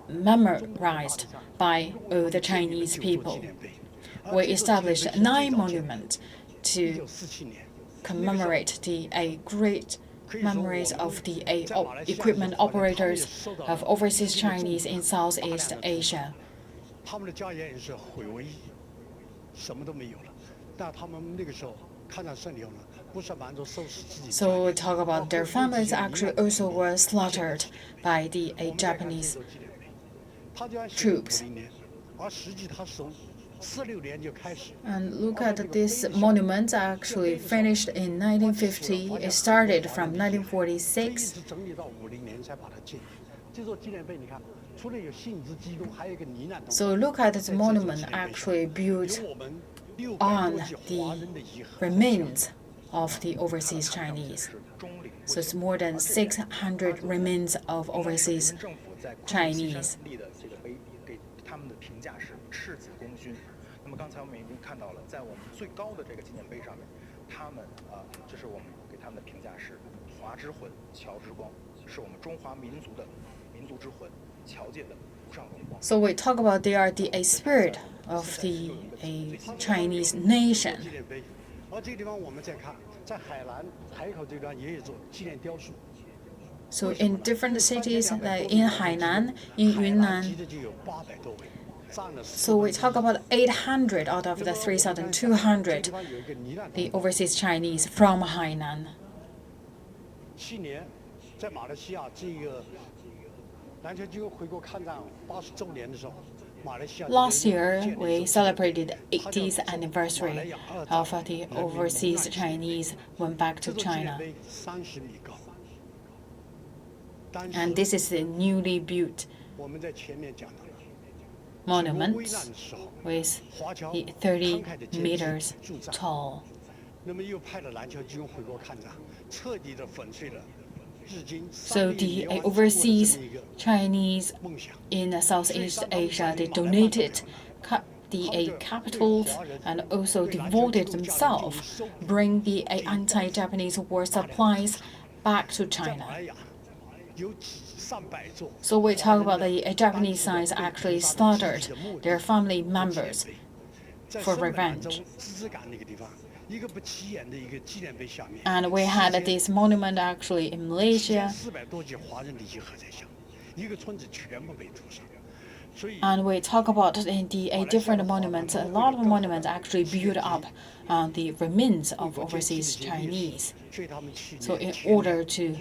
memorized by all the Chinese people. We established 9 monuments to commemorate the great memories of the equipment operators of overseas Chinese in Southeast Asia. So we talk about their families actually also were slaughtered by the Japanese troops. And look at this monument, actually finished in 1950. It started from 1946. So look at the monument actually built on the remains of the overseas Chinese. So it's more than 600 remains of overseas Chinese. 那么刚才我们已经看到了，在我们最高的这个纪念碑上面，他们这是我们给他们的评价是华之魂，侨之光，是我们中华民族的民族之魂，侨界的无上荣光。So we talk about they are the spirit of the Chinese nation. 而这个地方我们再看，在海南海口这段也有座纪念雕塑。 So in different cities, like in Hainan, in Yunnan. So we talk about 800 out of the 3,200, the overseas Chinese from Hainan. Last year, we celebrated 80th anniversary of the overseas Chinese went back to China. And this is the newly built monument with 30 meters tall. So the overseas Chinese in Southeast Asia, they donated the capitals and also devoted themselves, bring the anti-Japanese war supplies back to China. So we talk about the Japanese sides actually slaughtered their family members for revenge. And we had this monument actually in Malaysia. And we talk about the different monuments. A lot of monuments actually built up on the remains of overseas Chinese. So in order to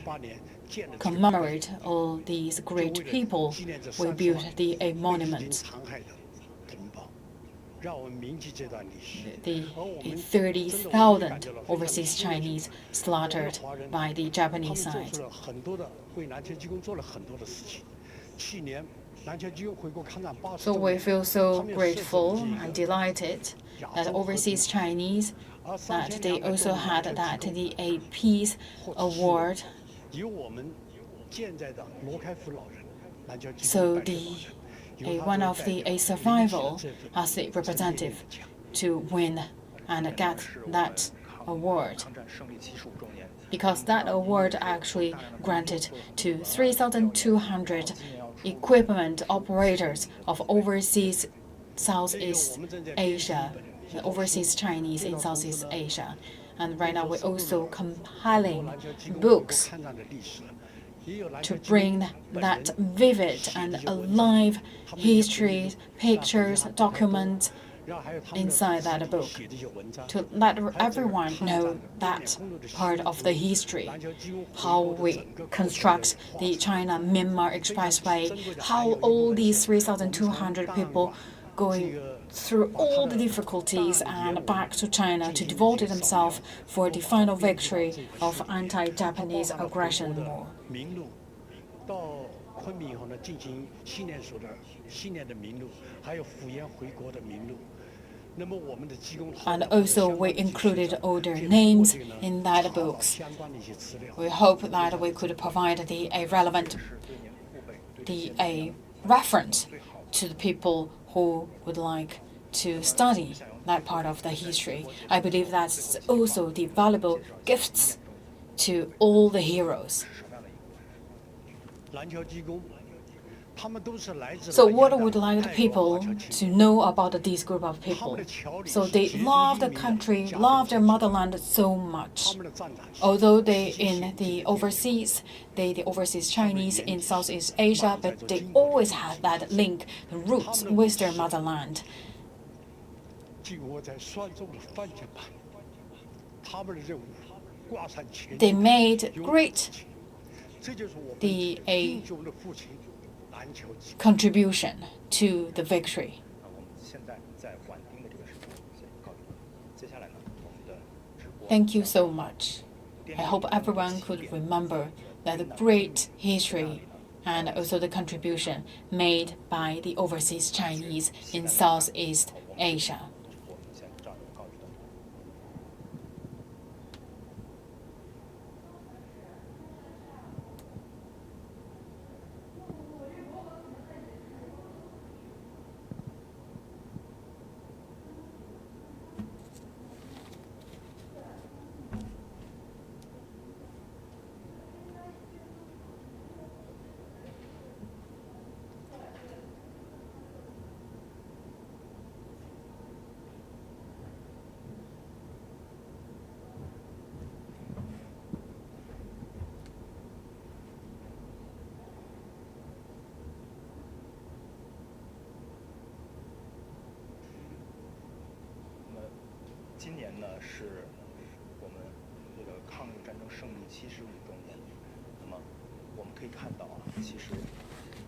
commemorate all these great people, we built the monument. The 30,000 overseas Chinese slaughtered by the Japanese side. So we feel so grateful and delighted that overseas Chinese, that they also had that the Peace Award. So one of the survival as the representative to win and get that award, 抗战胜利75周年。 because that award actually granted to 3,200 equipment operators of overseas Southeast Asia, the overseas Chinese in Southeast Asia. And right now we're also compiling books to bring that vivid and alive history, pictures, documents inside that book, to let everyone know that part of the history, how we construct the China-Myanmar Expressway, how all these 3,200 people going through all the difficulties and back to China to devote themselves for the final victory of anti-Japanese aggression war. 到昆明以后呢，进行信念所的信念的名录，还有赴燕回国的名录。那么我们的技工 And also we included all their names in that books. We hope that we could provide a relevant a reference to the people who would like to study that part of the history. I believe that's also the valuable gifts to all the heroes. So what would like the people to know about this group of people? So they love the country, love their motherland so much. Although they in the overseas Chinese in Southeast Asia, but they always had that link, the roots with their motherland. They made great contribution to the victory. Thank you so much. I hope everyone could remember that the great history and also the contribution made by the overseas Chinese in Southeast Asia.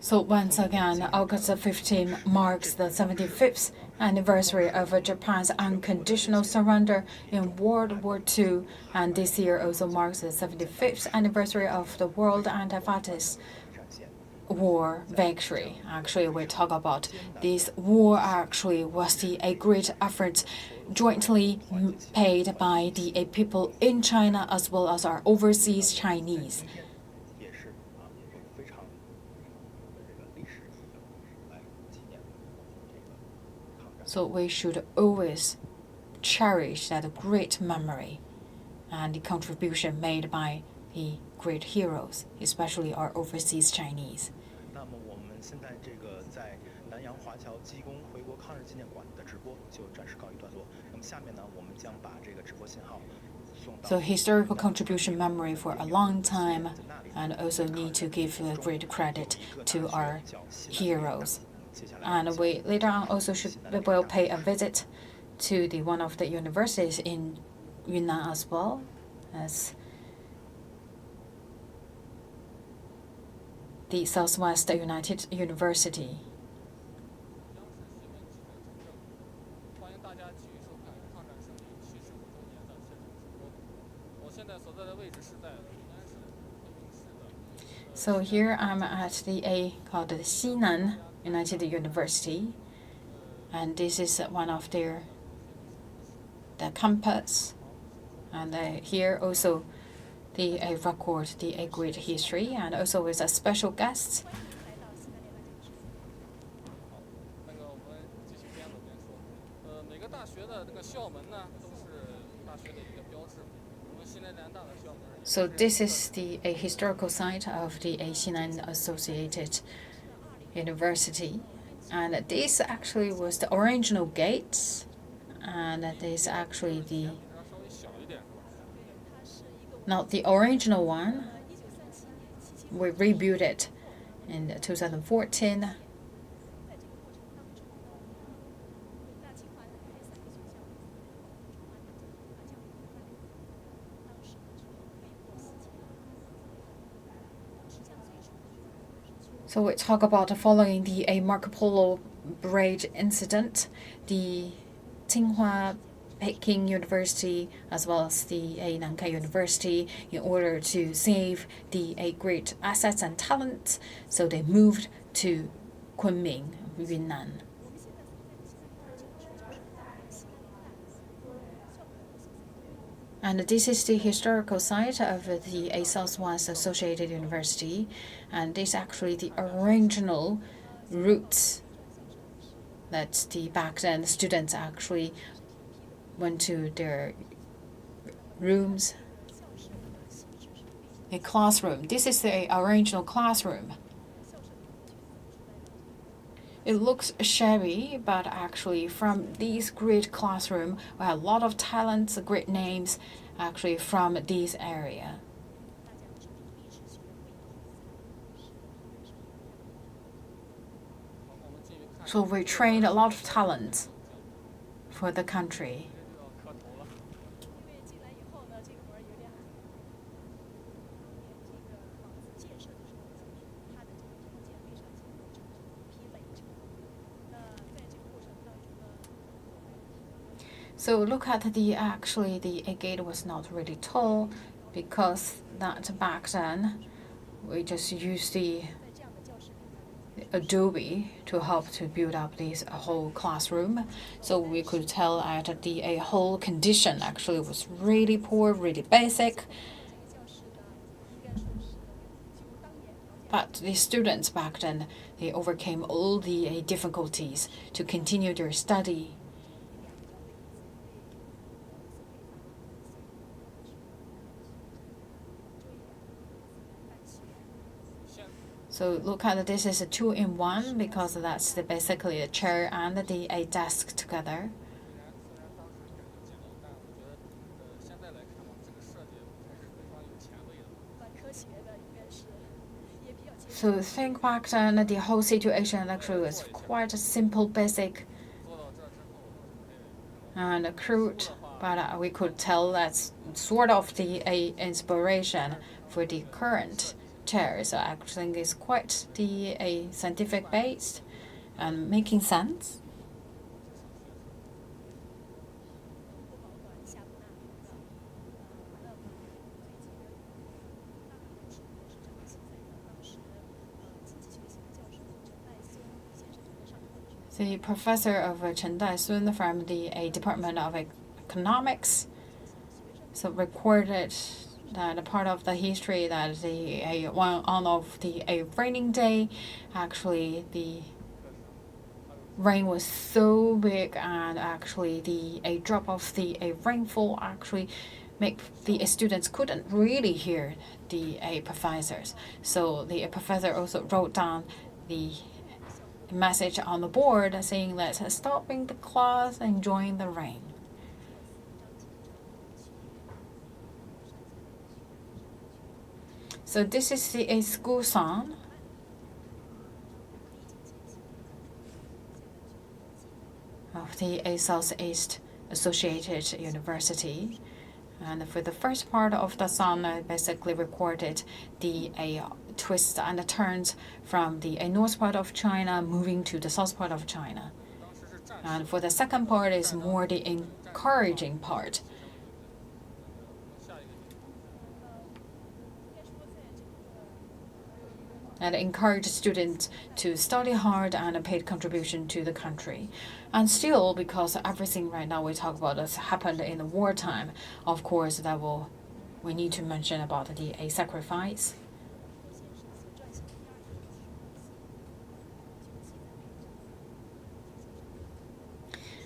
So once again, August 15 marks the 75th anniversary of Japan's unconditional surrender in World War II, and this year also marks the 75th anniversary of the World Anti-Fascist War victory. Actually, we talk about this war actually was a great effort jointly paid by the people in China as well as our overseas Chinese. So we should always cherish that great memory and the contribution made by the great heroes, especially our overseas Chinese. So historical contribution memory for a long time, and also need to give great credit to our heroes. And we later on also will pay a visit to one of the universities in Yunnan as well as the Southwest United University. So here I'm at called the Xinan United University, and this is one of the campus, and here also the record the great history, and also with a special guest. So this is a historical site of the Xinan Associated University. And this actually was the original gates. And this actually not the original one. We rebuilt it in 2014. So we talk about following the Marco Polo Bridge incident, the Tsinghua Peking University as well as the Nankai University, in order to save the great assets and talents, so they moved to Kunming, Yunnan. And this is the historical site of the Southwest Associated University, and this is actually the original routes that back then students actually went to their rooms. A classroom. This is the original classroom. It looks shabby, but actually from these great classroom, we have a lot of talents, great names, actually from this area. So we trained a lot of talents for the country. So look at actually the gate was not really tall, because that back then we just used the adobe to help to build up this whole classroom. So we could tell that the whole condition actually was really poor, really basic. But the students back then, they overcame all the difficulties to continue their study. So look at this is a 2-in-1, because that's basically a chair and a desk together. So think back then, the whole situation actually was quite simple, basic, and crude, but we could tell that's sort of the inspiration for the current chair. So I think it's quite the scientific based and making sense. The professor of Chen Daisun from the Department of Economics so recorded that a part of the history that the one on of the raining day, actually the rain was so big, and actually the drop of the rainfall actually make the students couldn't really hear the professors. So the professor also wrote down the message on the board saying that stopping the class, enjoying the rain. So this is the school song. Of the Southeast Associated University. And for the first part of the song, I basically recorded the twists and the turns from the north part of China moving to the south part of China. And for the second part is more the encouraging part. And encourage students to study hard and pay contribution to the country. And still, because everything right now we talk about has happened in the wartime, of course we need to mention about the sacrifice.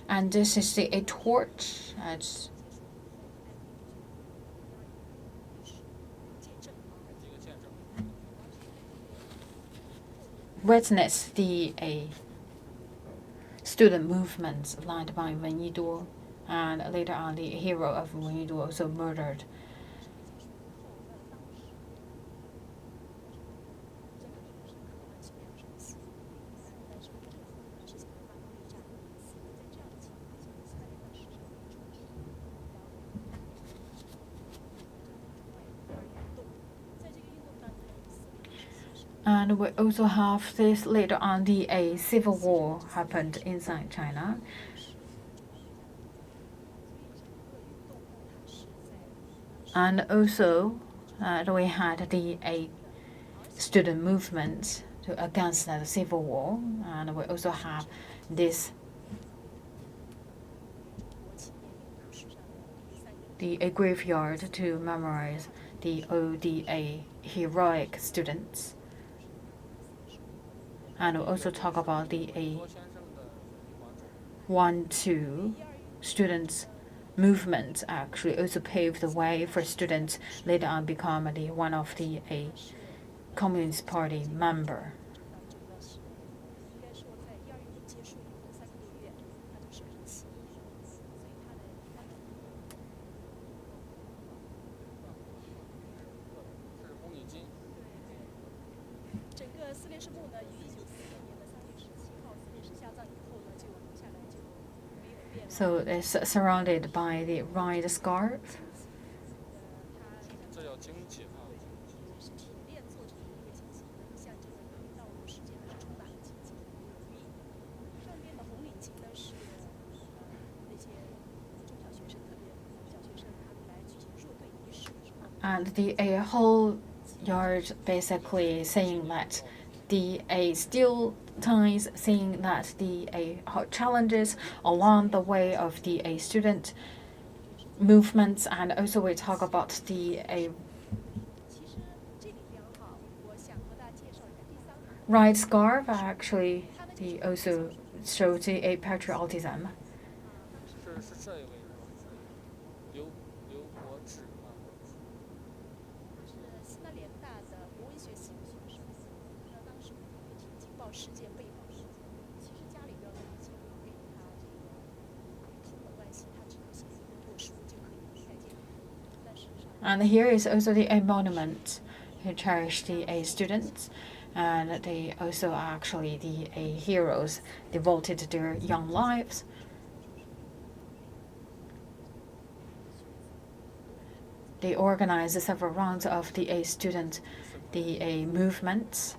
And this is a torch. witnessed the student movements led by Wen Yiduo, and later on the hero of Wen Yiduo also murdered. And we also have this later on a civil war happened inside China. And also we had a student movement against the civil war, and we also have this a graveyard to memorize the ODA heroic students. And we'll also talk about the 1-2 students movement actually also paved the way for students later on become one of the Communist Party member. So it's surrounded by the red scarf. And the whole yard basically saying that the steel ties, saying that the challenges along the way of the student movements, and also we talk about the red scarf. Actually, they also shows a patriotism. And here is also a monument who cherished the students, and they also actually the heroes devoted their young lives. They organized several rounds of the student movements.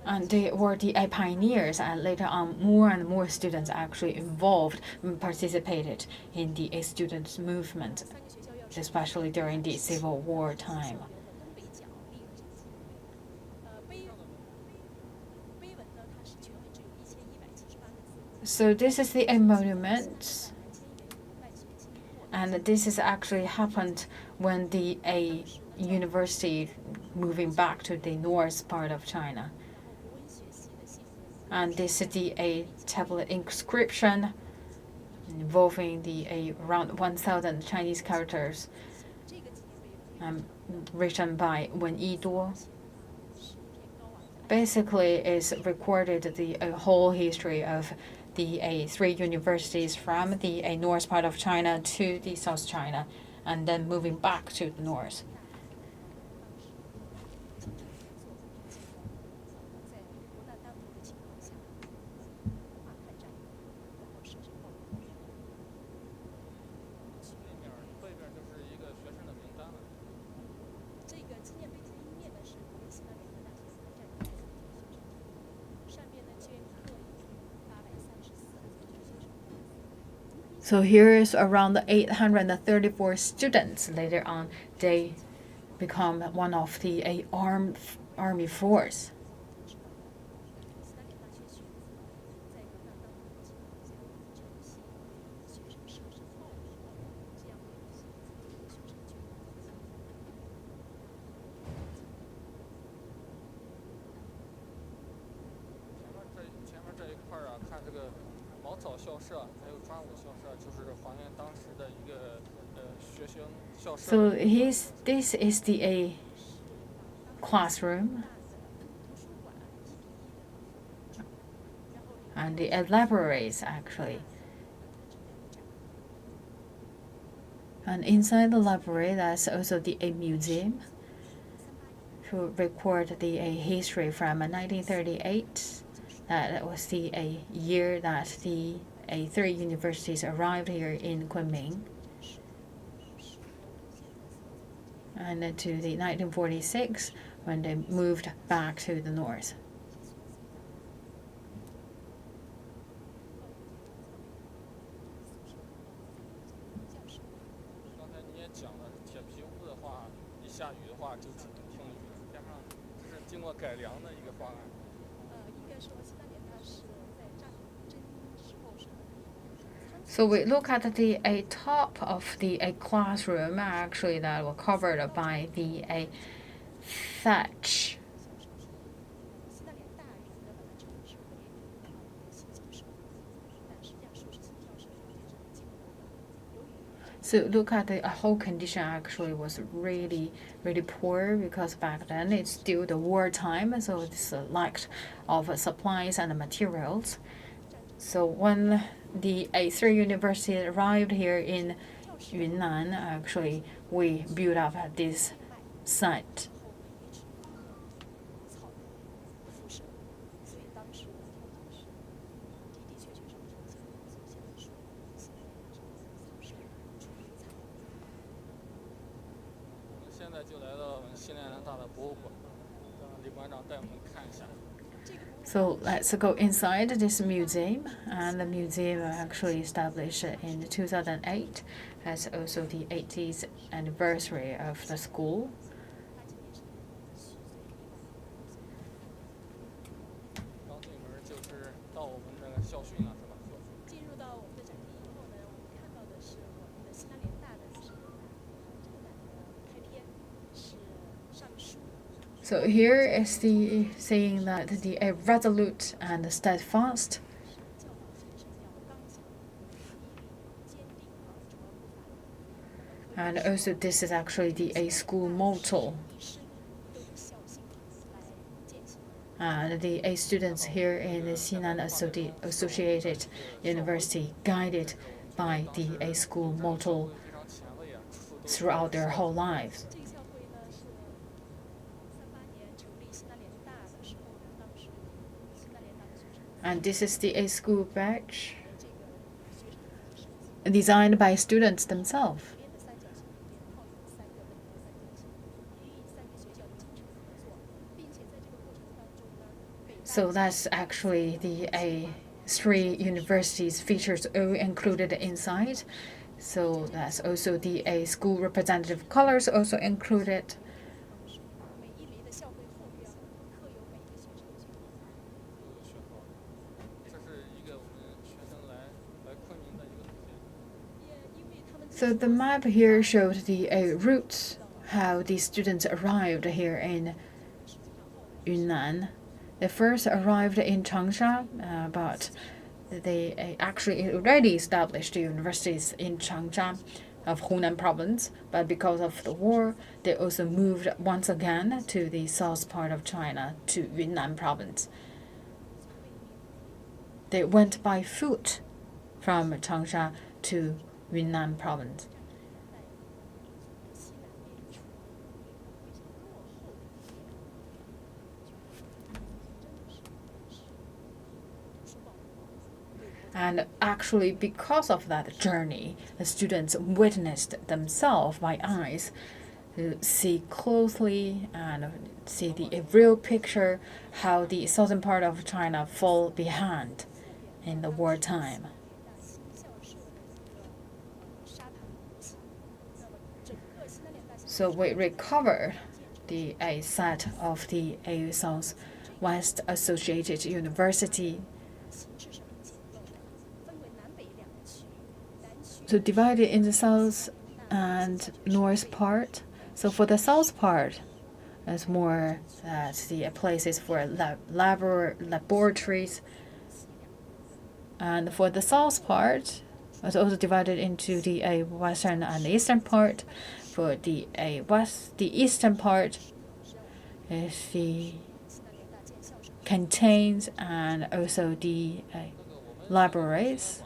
And they were the pioneers, and later on more and more students actually involved and participated in the students movement, especially during the Civil War time. So this is the monument, and this is actually happened when the university moving back to the north part of China. And this is the tablet inscription involving the around 1,000 Chinese characters written by Wen Yiduo. Basically, it's recorded the whole history of the 3 universities from the north part of China to the South China, and then moving back to the north. So here is around 834 students. Later on, they become one of the army force. So this is the classroom and the libraries actually. And inside the library, there's also the museum to record the history from 1938. That was the year that the three universities arrived here in Kunming. And then to the 1946 when they moved back to the north. So we look at the top of the classroom actually that were covered by the thatch. So look at the whole condition actually was really poor because back then it's still the wartime, so it's a lack of supplies and materials. So when the three universities arrived here in Yunnan, actually we built up this site. So let's go inside this museum, and the museum actually established in 2008 as also the 80th anniversary of the school. So here is the saying that the resolute and steadfast. And also this is actually the school motto. And the students here in the Xinan Associated University guided by the school motto throughout their whole lives. And this is the school badge designed by students themselves. So that's actually the three universities features all included inside. So that's also the school representative colors also included. So the map here shows the routes, how the students arrived here in Yunnan. They first arrived in Changsha, but they actually already established universities in Changsha of Hunan province. But because of the war, they also moved once again to the south part of China, to Yunnan province. They went by foot from Changsha to Yunnan province. And actually, because of that journey, the students witnessed themselves by eyes to see closely and see the real picture how the southern part of China fall behind in the wartime. So we recovered the site of the Southwest Associated University. So divided in the south and north part. So for the south part, it's more the places for laboratories. And for the south part, it's also divided into the western and eastern part. For the eastern part, is the canteens and also the libraries.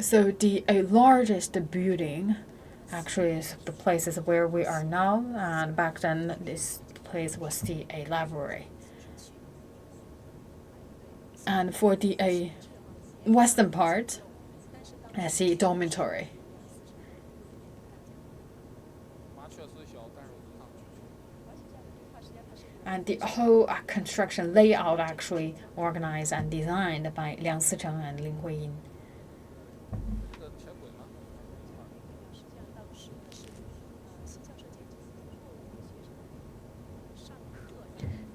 So the largest building actually is the places where we are now, and back then this place was the library. And for the western part, I see dormitory. And the whole construction layout actually organized and designed by Liang Sicheng and Lin Huiyin.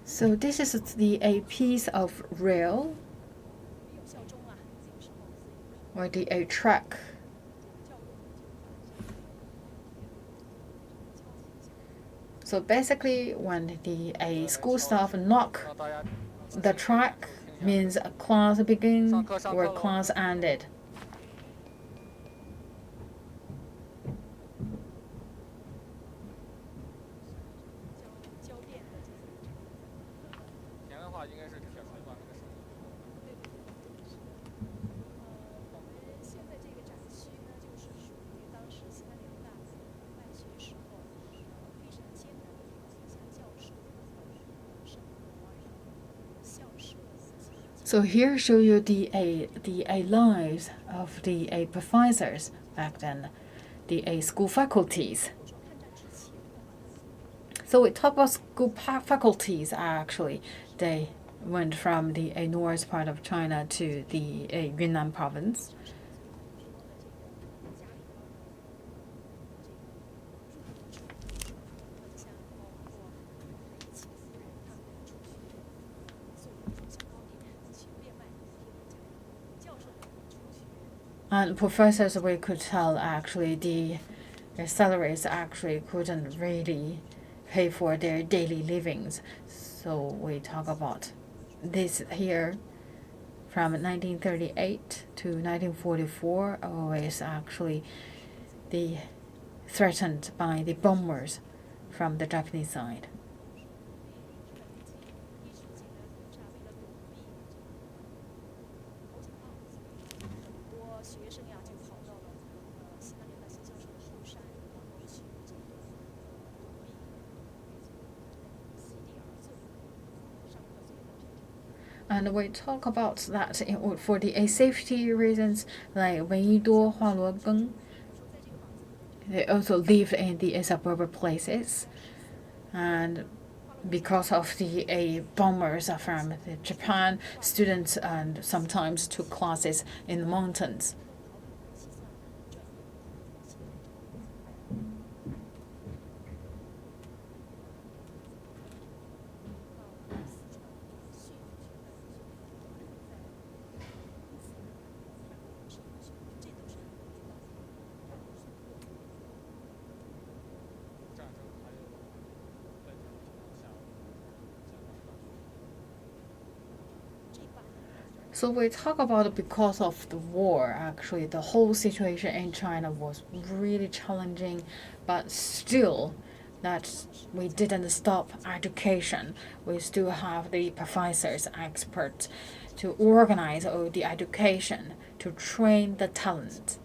So this is a piece of rail or the track. So basically, when the school staff knock the track, means a class begin or class ended. So here show you the lives of the professors back then, the school faculties. So we talk about school faculties. Actually, they went from the north part of China to the Yunnan province. And professors, we could tell actually their salaries actually couldn't really pay for their daily livings. So we talk about this here from 1938 to 1944 always actually threatened by the bombers from the Japanese side. And we talk about that for the safety reasons, like Wenyiduo, Hualuogeng. They also lived in the suburban places, and because of the bombers from Japan, students and sometimes took classes in the mountains. So we talk about because of the war, actually, the whole situation in China was really challenging, but still, that we didn't stop education. We still have the professors, experts, to organize all the education, to train the talent.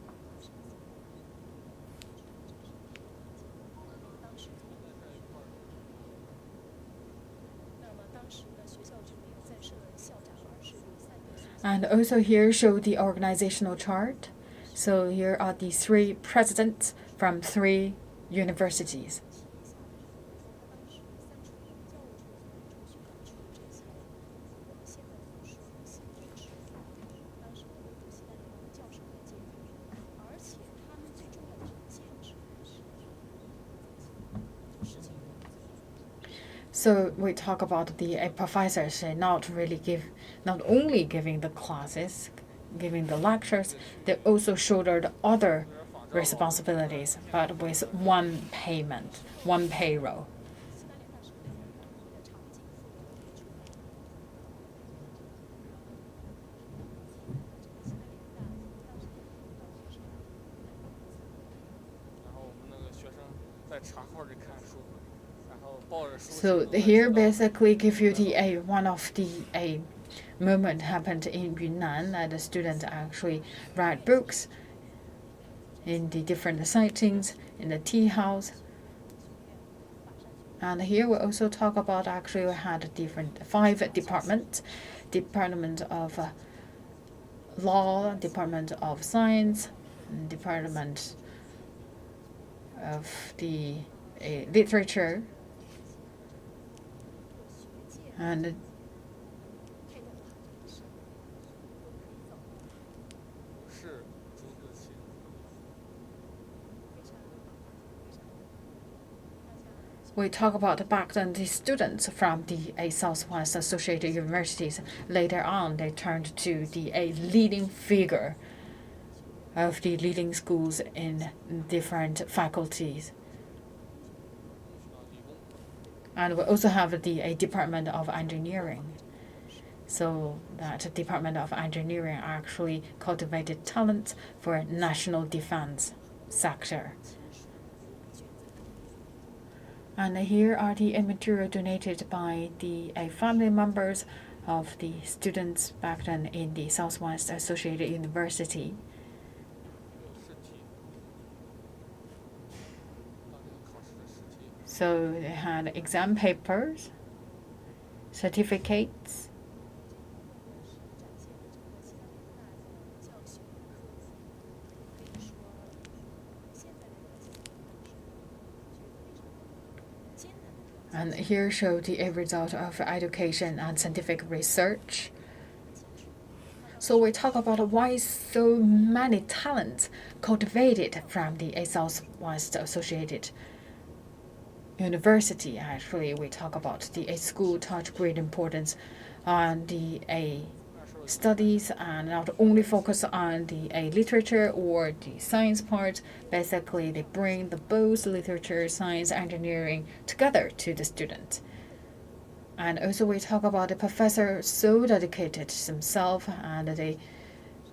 And also here show the organizational chart. So here are the 3 presidents from 3 universities. So we talk about the professors not only giving the classes, giving the lectures, they also shouldered other responsibilities, but with one payment, one payroll. So here basically give you the one of the moment happened in Yunnan that the students actually write books in the different sightings in the tea house. And here we also talk about actually we had different 5 departments: Department of Law, Department of Science, Department of the Literature, and we talk about back then the students from the Southwest associated universities. Later on, they turned to the leading figure of the leading schools in different faculties. And we also have the Department of Engineering. So that Department of Engineering actually cultivated talent for national defense sector. And here are the material donated by the family members of the students back then in the Southwest Associated University. So they had exam papers, certificates, and here show the result of education and scientific research. So we talk about why so many talents cultivated from the Southwest Associated University. Actually, we talk about the school touch great importance on the studies and not only focus on the literature or the science part. Basically, they bring the both literature, science, engineering together to the student. And also we talk about the professor so dedicated themselves and they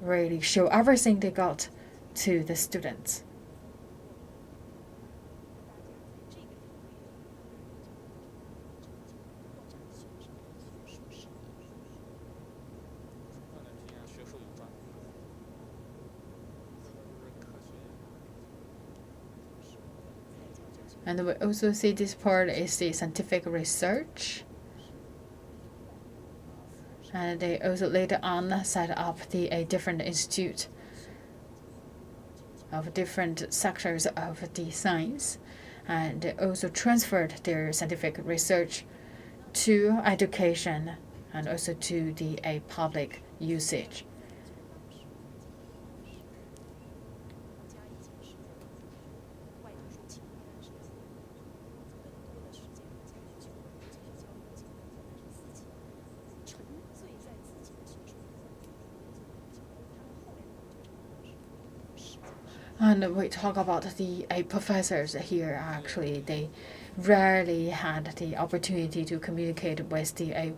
really show everything they got to the students. And we also see this part is the scientific research. And they also later on set up a different institute of different sectors of the science. And they also transferred their scientific research to education and also to the public usage. And we talk about the professors here. Actually, they rarely had the opportunity to communicate with the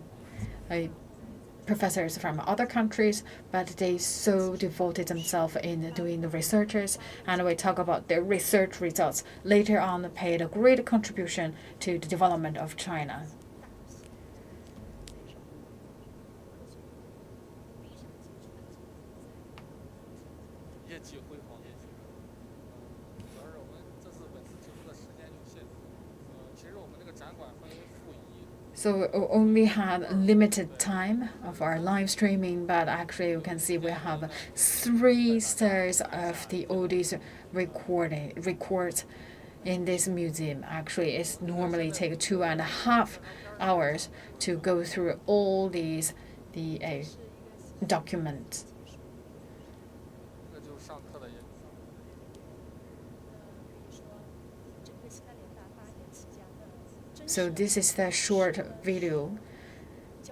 professors from other countries, but they so devoted themselves in doing the researches. And we talk about their research results later on paid a great contribution to the development of China. So we only had limited time of our live streaming, but actually you can see we have 3 stars of the oldies records in this museum. Actually, it's normally take 2.5 hours to go through all these documents. So this is the short video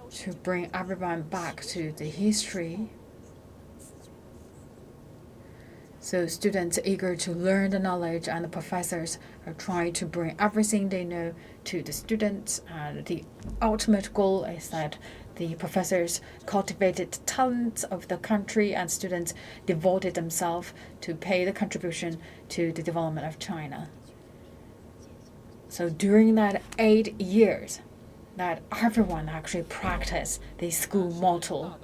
to bring everyone back to the history. So students eager to learn the knowledge and the professors are trying to bring everything they know to the students. And the ultimate goal is that the professors cultivated talents of the country and students devoted themselves to pay the contribution to the development of China. So during that 8 years, that everyone actually practiced the school motto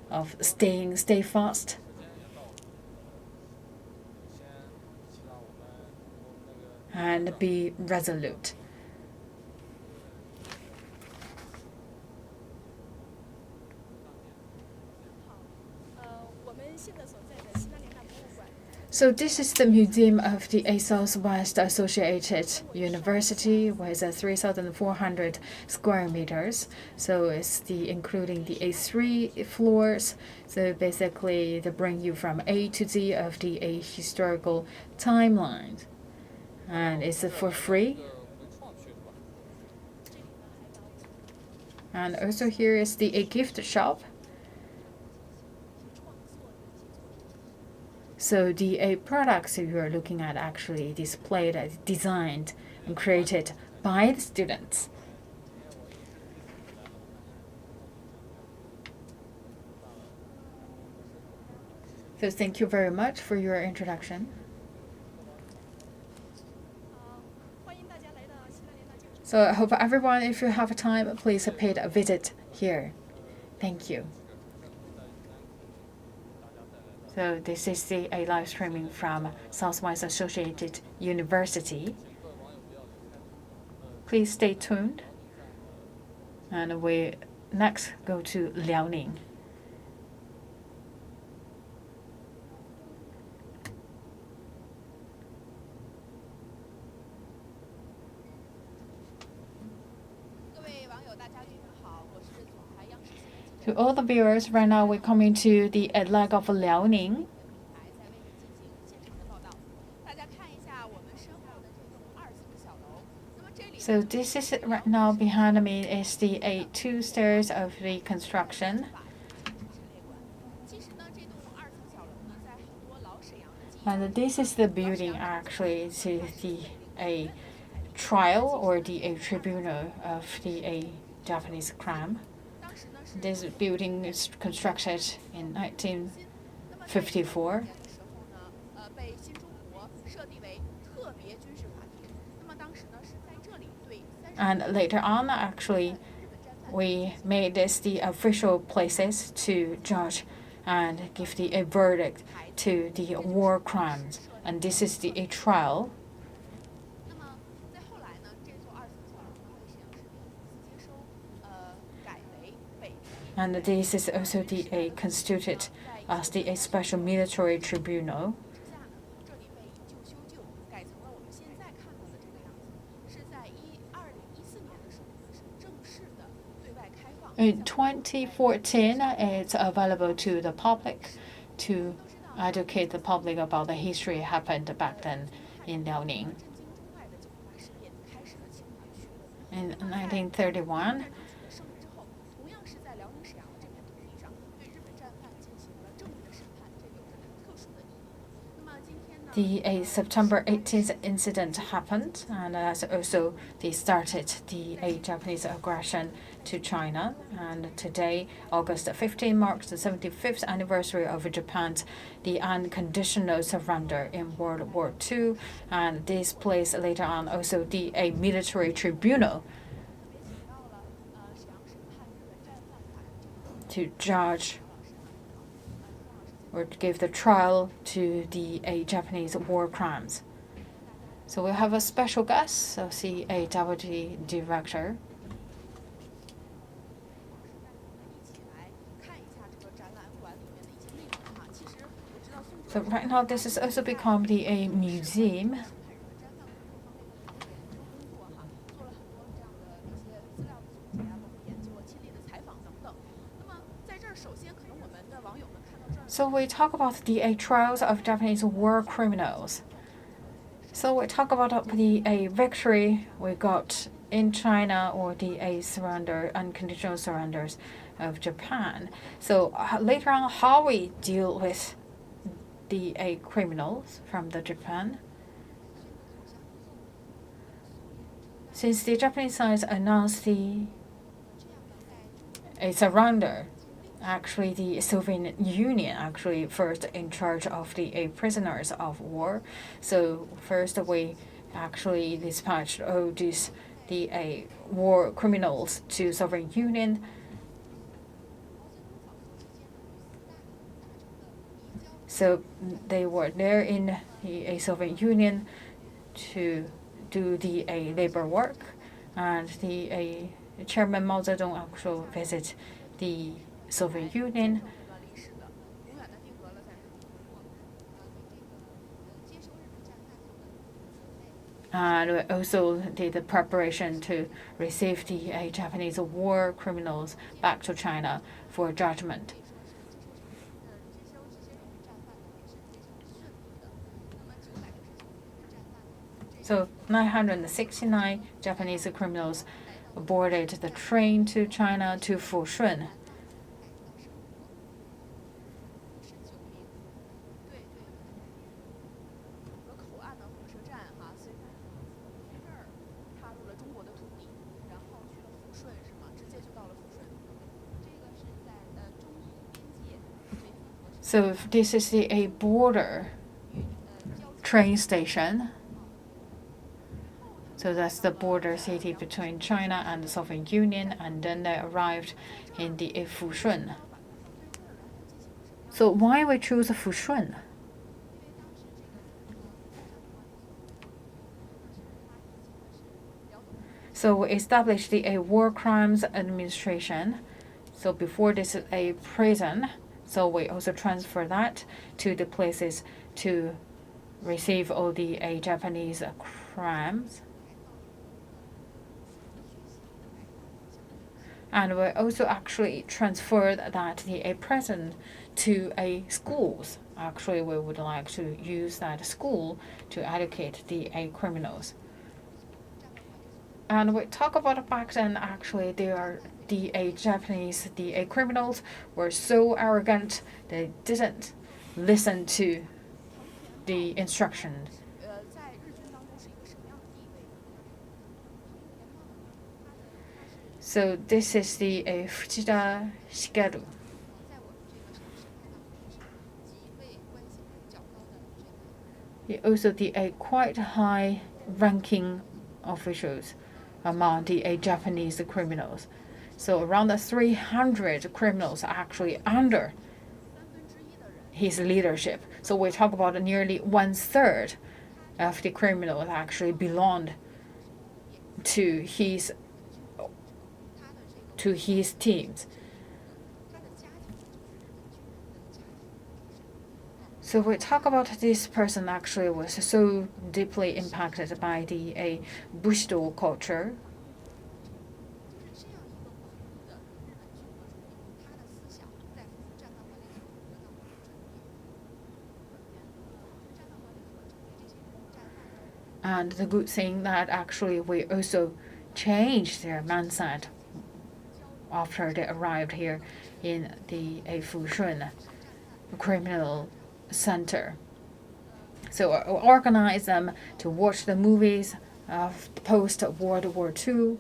of stay fast. And be resolute. So this is the museum of the Southwest Associated University with 3,400 square meters. So it's including the A3 floors. So basically, they bring you from A to Z of the historical timeline, and it's for free. And also here is the gift shop. So the products you are looking at actually displayed, designed, and created by the students. So thank you very much for your introduction. So I hope everyone, if you have time, please pay a visit here. Thank you. So this is a live streaming from Southwest Associated University. Please stay tuned. And we next go to Liaoning. To all the viewers, right now we're coming to the leg of Liaoning. So this is right now behind me is the 2 stairs of the construction. And this is the building actually to the trial or the tribunal of the Japanese crime. This building is constructed in 1954. And later on, actually, we made this the official places to judge and give a verdict to the war crimes. And this is the trial. And this is also the constituted as the special military tribunal. In 2014, it's available to the public to educate the public about the history happened back then in Liaoning. In 1931, the September 18th incident happened, and that's also started the Japanese aggression to China. And today, August 15, marks the 75th anniversary of Japan's the unconditional surrender in World War II, and this place later on also the military tribunal to judge or to give the trial to the Japanese war crimes. So we have a special guest, so CAWD director. So right now this has also become the museum. So we talk about the trials of Japanese war criminals. So we talk about the victory we got in China or the surrender, unconditional surrenders of Japan. So later on, how we deal with the criminals from the Japan. Since the Japanese side announced a surrender, actually the Soviet Union actually first in charge of the prisoners of war. So first we actually dispatched all these war criminals to Soviet Union. So they were there in the Soviet Union to do the labor work, and the Chairman Mao Zedong actually visited the Soviet Union. And we also did the preparation to receive the Japanese war criminals back to China for judgment. So 969 Japanese criminals boarded the train to China to Fushun. So this is a border train station. So that's the border city between China and the Soviet Union, and then they arrived in the Fushun. So why we choose Fushun? So we established the War Crimes Administration. So before this is a prison, so we also transfer that to the places to receive all the Japanese crimes. And we also actually transferred that the prison to schools. Actually, we would like to use that school to educate the criminals. And we talk about back then, actually, they are the Japanese, the criminals were so arrogant, they didn't listen to the instructions. So this is the Fujita Shigeru. He also the quite high-ranking officials among the Japanese criminals. So around 300 criminals are actually under his leadership. So we talk about nearly 1/3 of the criminals actually belonged to his teams. So we talk about this person actually was so deeply impacted by the Bushido culture. And the good thing that actually we also changed their mindset after they arrived here in the Fushun criminal center. So I organized them to watch the movies of post-World War II.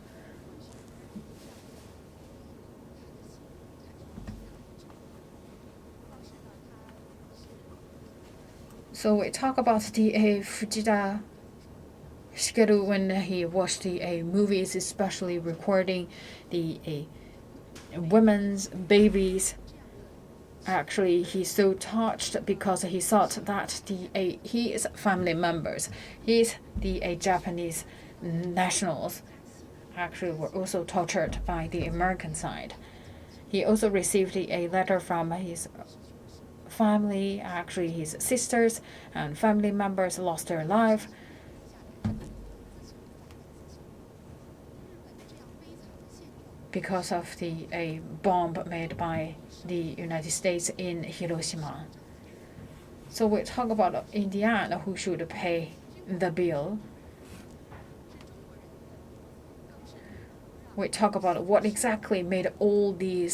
So we talk about the Fujita Shigeru when he watched the movies, especially recording the women's babies. Actually, he's so touched because he thought that his family members, the Japanese nationals, actually were also tortured by the American side. He also received a letter from his family. Actually, his sisters and family members lost their life. Because of a bomb made by the United States in Hiroshima. So we talk about in the end who should pay the bill. We talk about what exactly made all the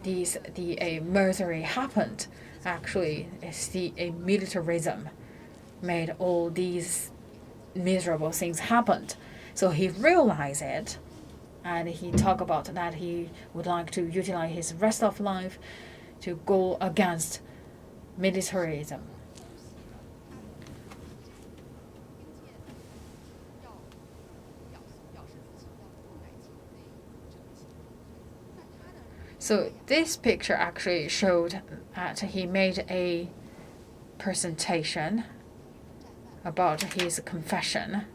murder happened. Actually, it's the militarism made all these miserable things happen. So he realized it. And he talked about that he would like to utilize his rest of life to go against militarism. So this picture actually showed that he made a presentation about his confession.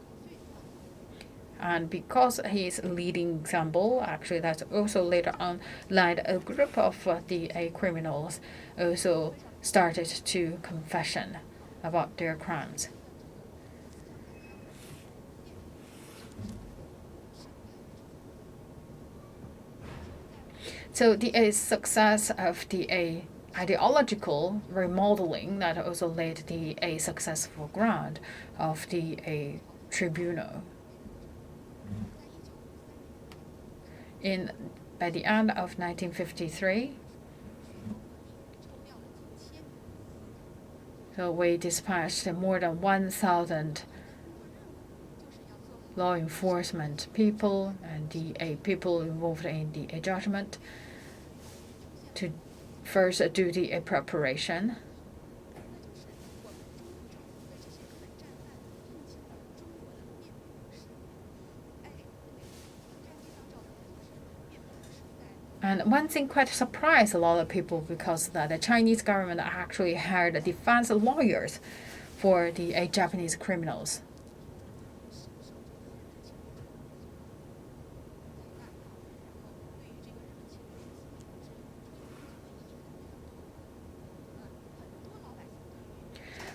And because he's leading example, actually that's also later on led a group of the criminals also started to confession about their crimes. So the success of the ideological remodeling that also laid the successful ground of the tribunal. By the end of 1953, so we dispatched more than 1,000 law enforcement people and the people involved in the judgment to first do the preparation. And one thing quite surprised a lot of people because the Chinese government actually hired defense lawyers for the Japanese criminals.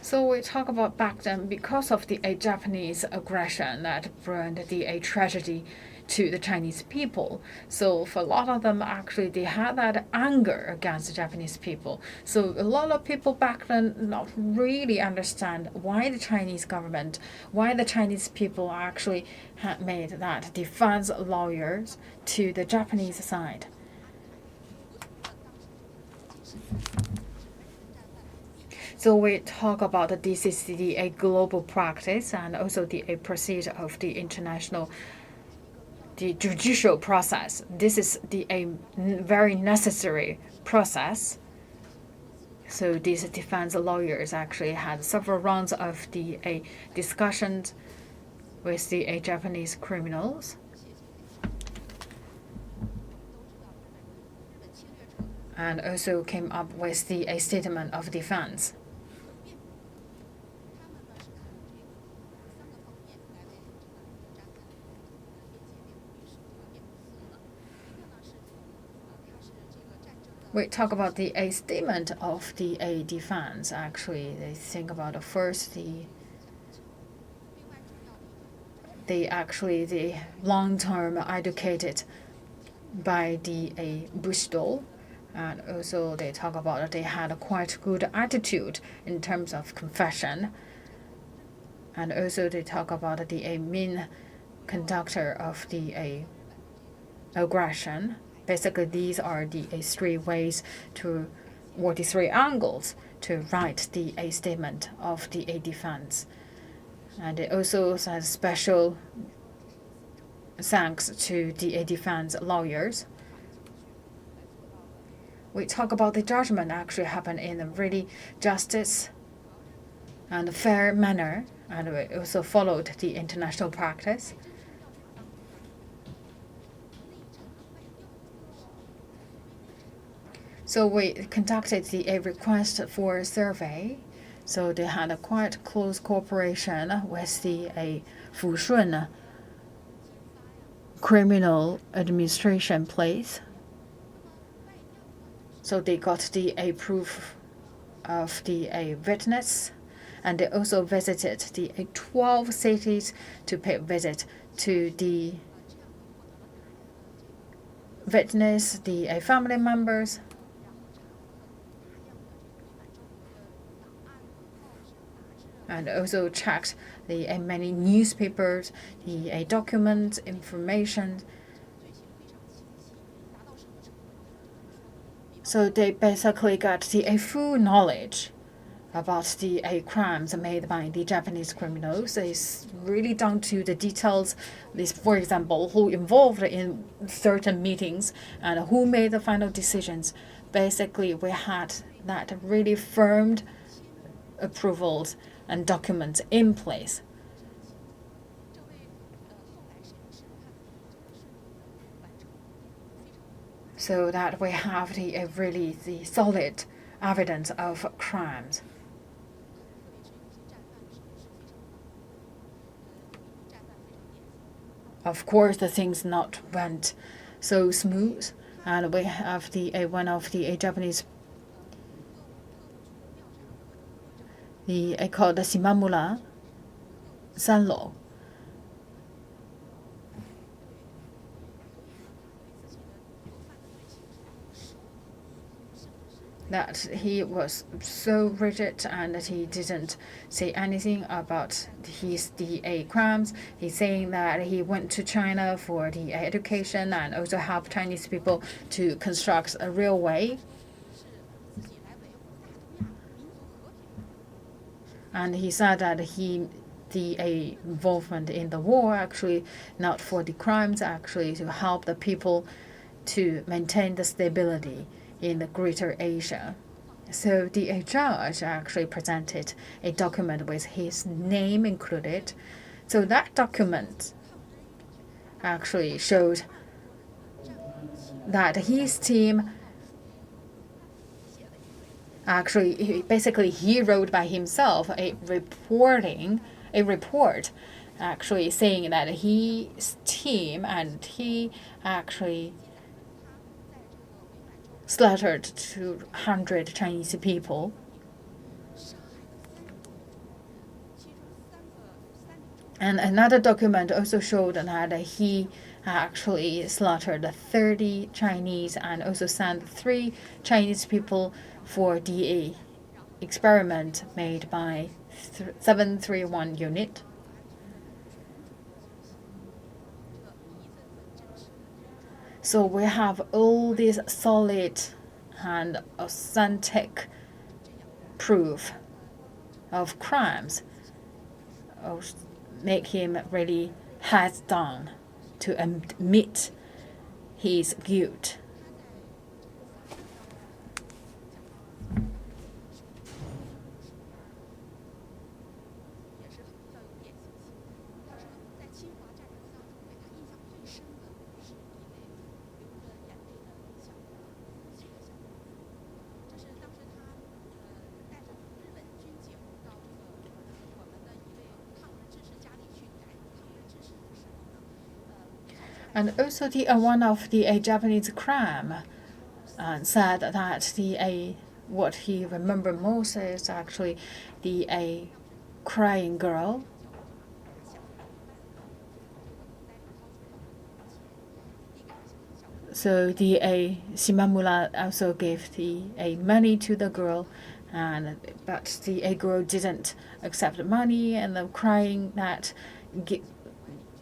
So we talk about back then because of the Japanese aggression that brought the tragedy to the Chinese people. So for a lot of them, actually, they had that anger against the Japanese people. So a lot of people back then not really understand why the Chinese government, why the Chinese people actually had made that defense lawyers to the Japanese side. So we talk about this is a global practice and also the procedure of the international the judicial process. This is a very necessary process. So these defense lawyers actually had several rounds of the discussions with the Japanese criminals. And also came up with the statement of defense. We talk about the statement of the defense. Actually, they think about first the long-term educated by the Bushido, and also they talk about they had a quite good attitude in terms of confession, and also they talk about the main conductor of the aggression. Basically, these are the three ways to, or the three angles to write the statement of the defense. And it also says special thanks to the defense lawyers. We talk about the judgment actually happened in a really justice and fair manner, and we also followed the international practice. So we conducted a request for a survey. So they had a quite close cooperation with the Fushun criminal administration place. So they got the proof of the witness, and they also visited the 12 cities to pay visit to the witness, the family members. And also checked the many newspapers, the documents, information. So they basically got the full knowledge about the crimes made by the Japanese criminals. It's really down to the details. This, for example, who involved in certain meetings and who made the final decisions. Basically, we had that really firm approvals and documents in place. so that we have really the solid evidence of crimes. Of course, the things not went so smooth, and we have one of the Japanese, called the Shimamura Sanlo. That he was so rigid and that he didn't say anything about his crimes. He's saying that he went to China for the education and also help Chinese people to construct a railway. And he said that the involvement in the war actually not for the crimes, actually to help the people to maintain the stability in the Greater Asia. So the judge actually presented a document with his name included. So that document actually showed that his team actually basically he wrote by himself a report actually saying that his team and he actually slaughtered 200 Chinese people. And another document also showed that he actually slaughtered 30 Chinese and also sent 3 Chinese people for the experiment made by 731 unit. So we have all these solid and authentic proof of crimes, make him really heads down to admit his guilt. And also one of the Japanese crime said that what he remembered most is actually the crying girl. So the Shimamura also gave the money to the girl, but the girl didn't accept the money and the crying that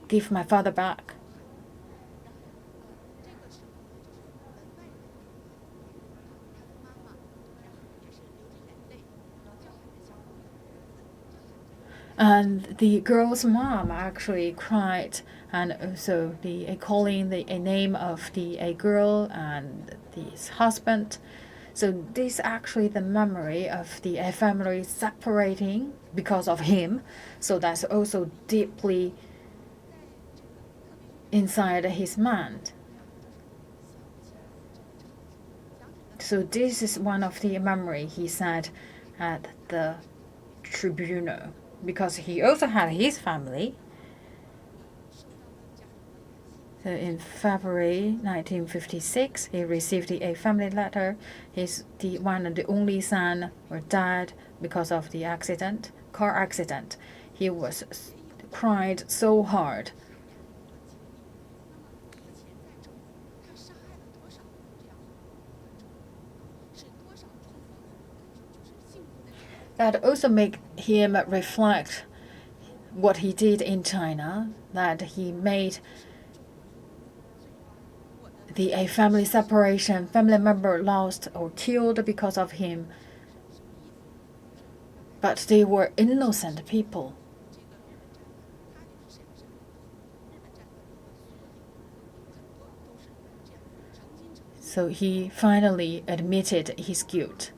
give my father back. And the girl's mom actually cried, and also calling the name of the girl and his husband. So this actually the memory of the family separating because of him. So that's also deeply inside his mind. So this is one of the memory he said at the tribunal, because he also had his family. So in February 1956, he received a family letter. He's the one and the only son were died because of the car accident. He was cried so hard. That also make him reflect what he did in China, that he made a family separation, family member lost or killed because of him. But they were innocent people. So he finally admitted his guilt.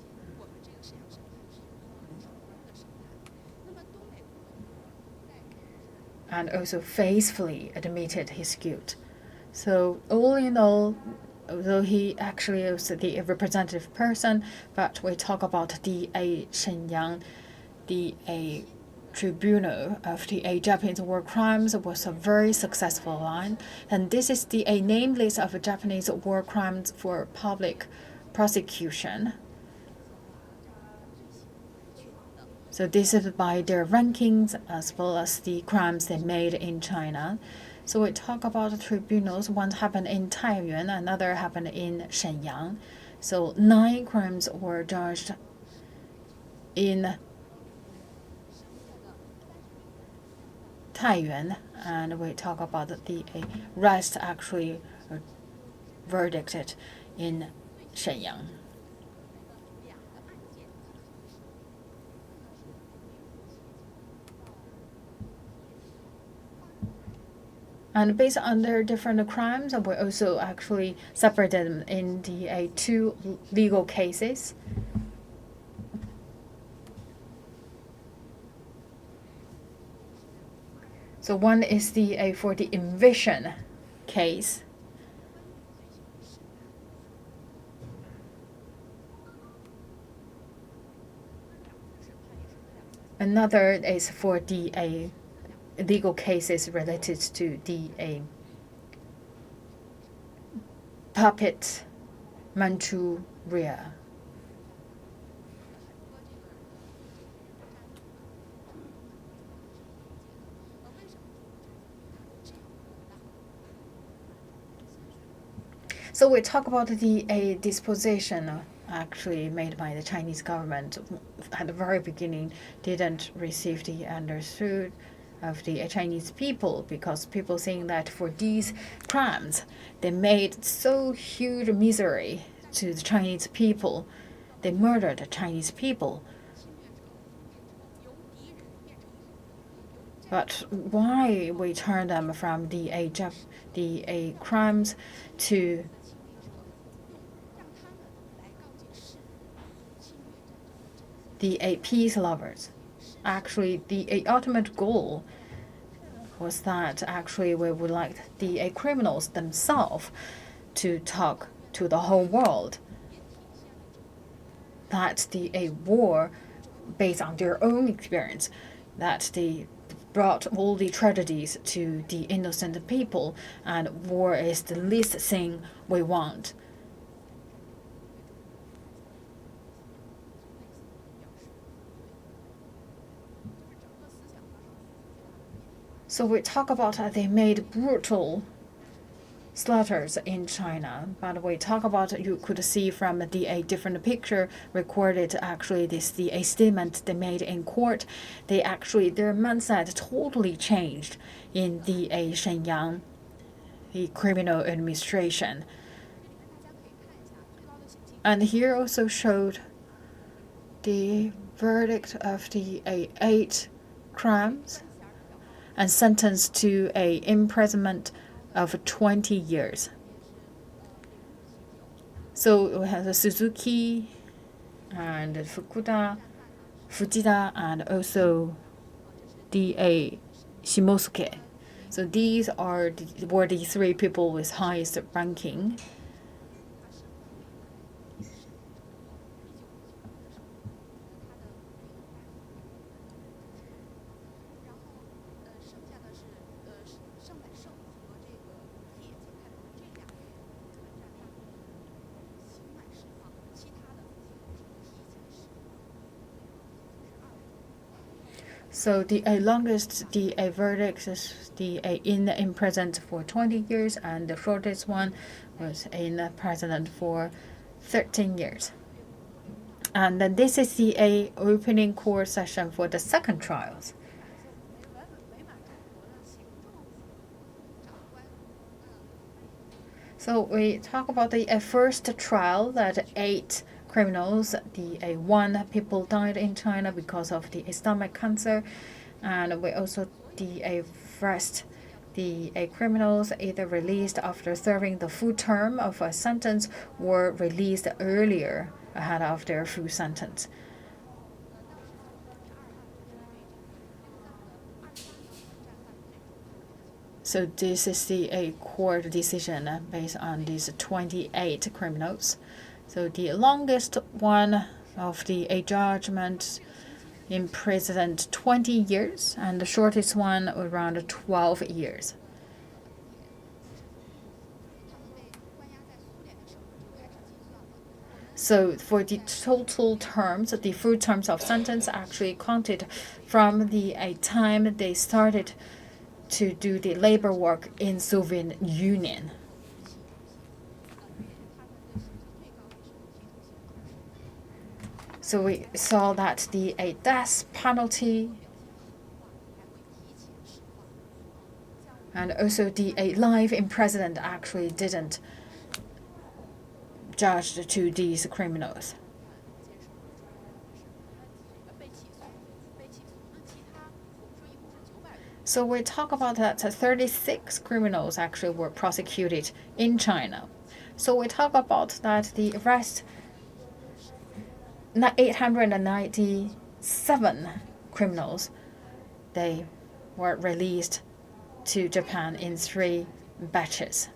And also faithfully admitted his guilt. So all in all, although he actually is the representative person, but we talk about the Shenyang, the tribunal of the Japanese war crimes was a very successful one, and this is the name list of Japanese war crimes for public prosecution. So this is by their rankings as well as the crimes they made in China. So we talk about the tribunals. One happened in Taiyuan, another happened in Shenyang. So 9 crimes were judged in Taiyuan, and we talk about the rest actually verdicted in Shenyang. And based on their different crimes, we also actually separated them in the 2 legal cases. So one is the for the invasion case. Another is for the legal cases related to the puppet Manchuria. So we talk about the disposition actually made by the Chinese government at the very beginning didn't receive the understood of the Chinese people, because people saying that for these crimes they made so huge misery to the Chinese people, they murdered the Chinese people. But why we turn them from the crimes to the peace lovers? Actually, the ultimate goal was that actually we would like the criminals themselves to talk to the whole world that the war based on their own experience, that they brought all the tragedies to the innocent people, and war is the least thing we want. So we talk about they made brutal slaughters in China, but we talk about, you could see from the different picture recorded, actually this the statement they made in court. They actually, their mindset totally changed in the Shenyang, the criminal administration. And here also showed the verdict of the 8 crimes and sentenced to a imprisonment of 20 years. So we have the Suzuki and Fujita, and also the Shimosuke. So these were the 3 people with highest ranking. So the longest verdict is in imprisoned for 20 years, and the shortest one was in prison for 13 years. And then this is the opening court session for the second trials. So we talk about the first trial that 8 criminals. The 1 people died in China because of the stomach cancer, and we also arrest the criminals either released after serving the full term of a sentence or released earlier ahead of their full sentence. So this is a court decision based on these 28 criminals. So the longest one of the a judgment imprisoned 20 years, and the shortest one around 12 years. So for the total terms, the full terms of sentence actually counted from the time they started to do the labor work in Soviet Union. So we saw that a death penalty and also a life imprisonment actually didn't judge to these criminals. So we talk about that 36 criminals actually were prosecuted in China. So we talk about that the rest 897 criminals, they were released to Japan in 3 batches.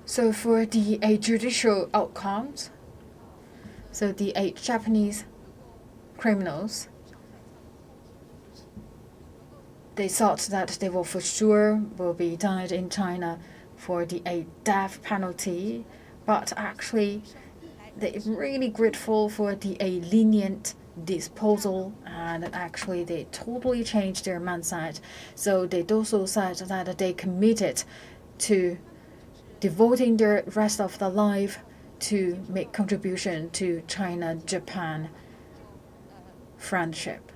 So for the judicial outcomes, so the 8 Japanese criminals, they thought that they will for sure will be died in China for the death penalty, but actually they're really grateful for the lenient disposal, and actually they totally changed their mindset. So they also said that they committed to devoting their rest of their life to make contribution to China-Japan friendship.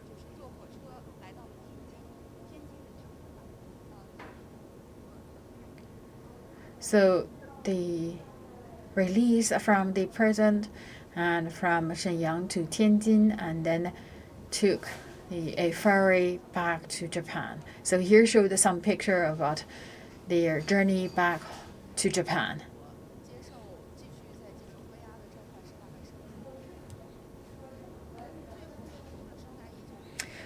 So the release from the prison and from Shenyang to Tianjin, and then took a ferry back to Japan. So here showed some picture about their journey back to Japan.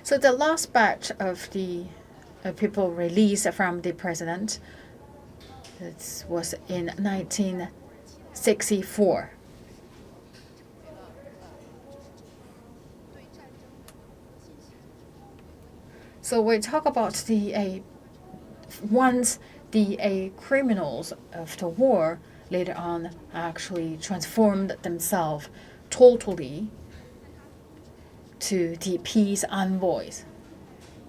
So the last batch of the people released from the president, it was in 1964. So we talk about the once the criminals of the war later on actually transformed themselves totally to the peace envoys.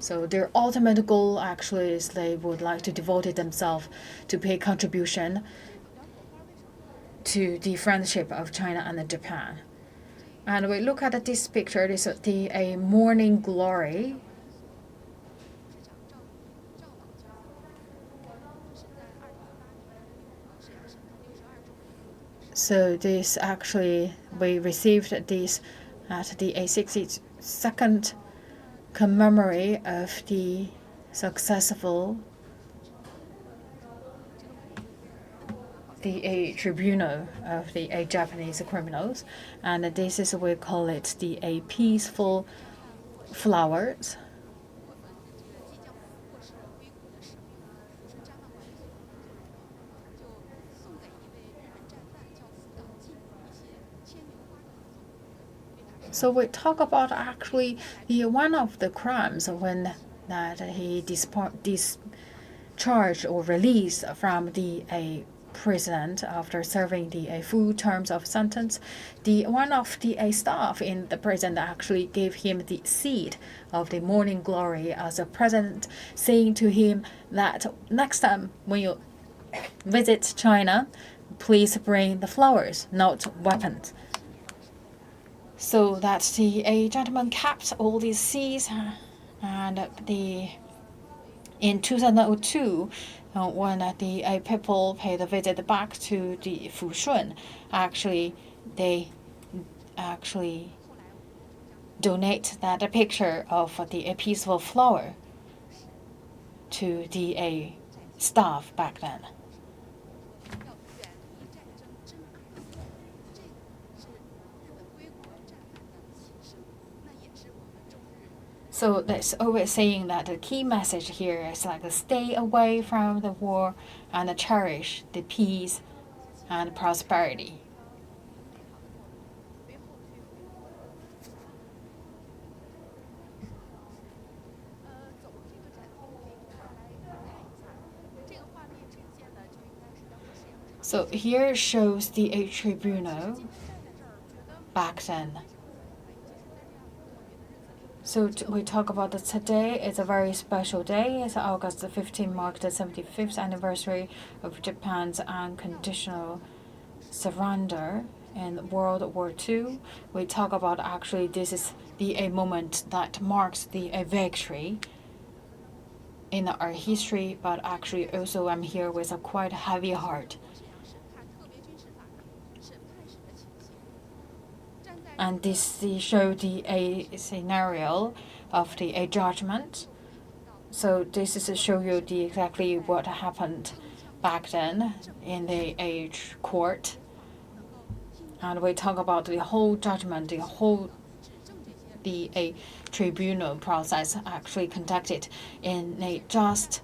So their ultimate goal actually is they would like to devote themselves to pay contribution to the friendship of China and Japan. And we look at this picture, this is the morning glory. So this actually, we received this at the 62nd commemorate of the successful the tribunal of the Japanese criminals, and this is we call it the peaceful flowers. So we talk about actually the one of the crimes when that he discharged or released from the prison after serving the full terms of sentence. The one of the staff in the prison actually gave him the seed of the morning glory as a present, saying to him that next time when you visit China, please bring the flowers, not weapons. So that the gentleman kept all these seeds, and in 2002, when the people paid a visit back to the Fushun, actually they actually donate that picture of the peaceful flower to the staff back then. So there's always saying that the key message here is like stay away from the war and cherish the peace and prosperity. So here shows the A tribunal back then. So we talk about that today. It's a very special day. It's August 15, marked the 75th anniversary of Japan's unconditional surrender in World War II. We talk about actually this is a moment that marks a victory in our history, but actually also I'm here with a quite heavy heart. And this show a scenario of a judgment. So this is to show you exactly what happened back then in the court. And we talk about the whole judgment, the tribunal process actually conducted in a just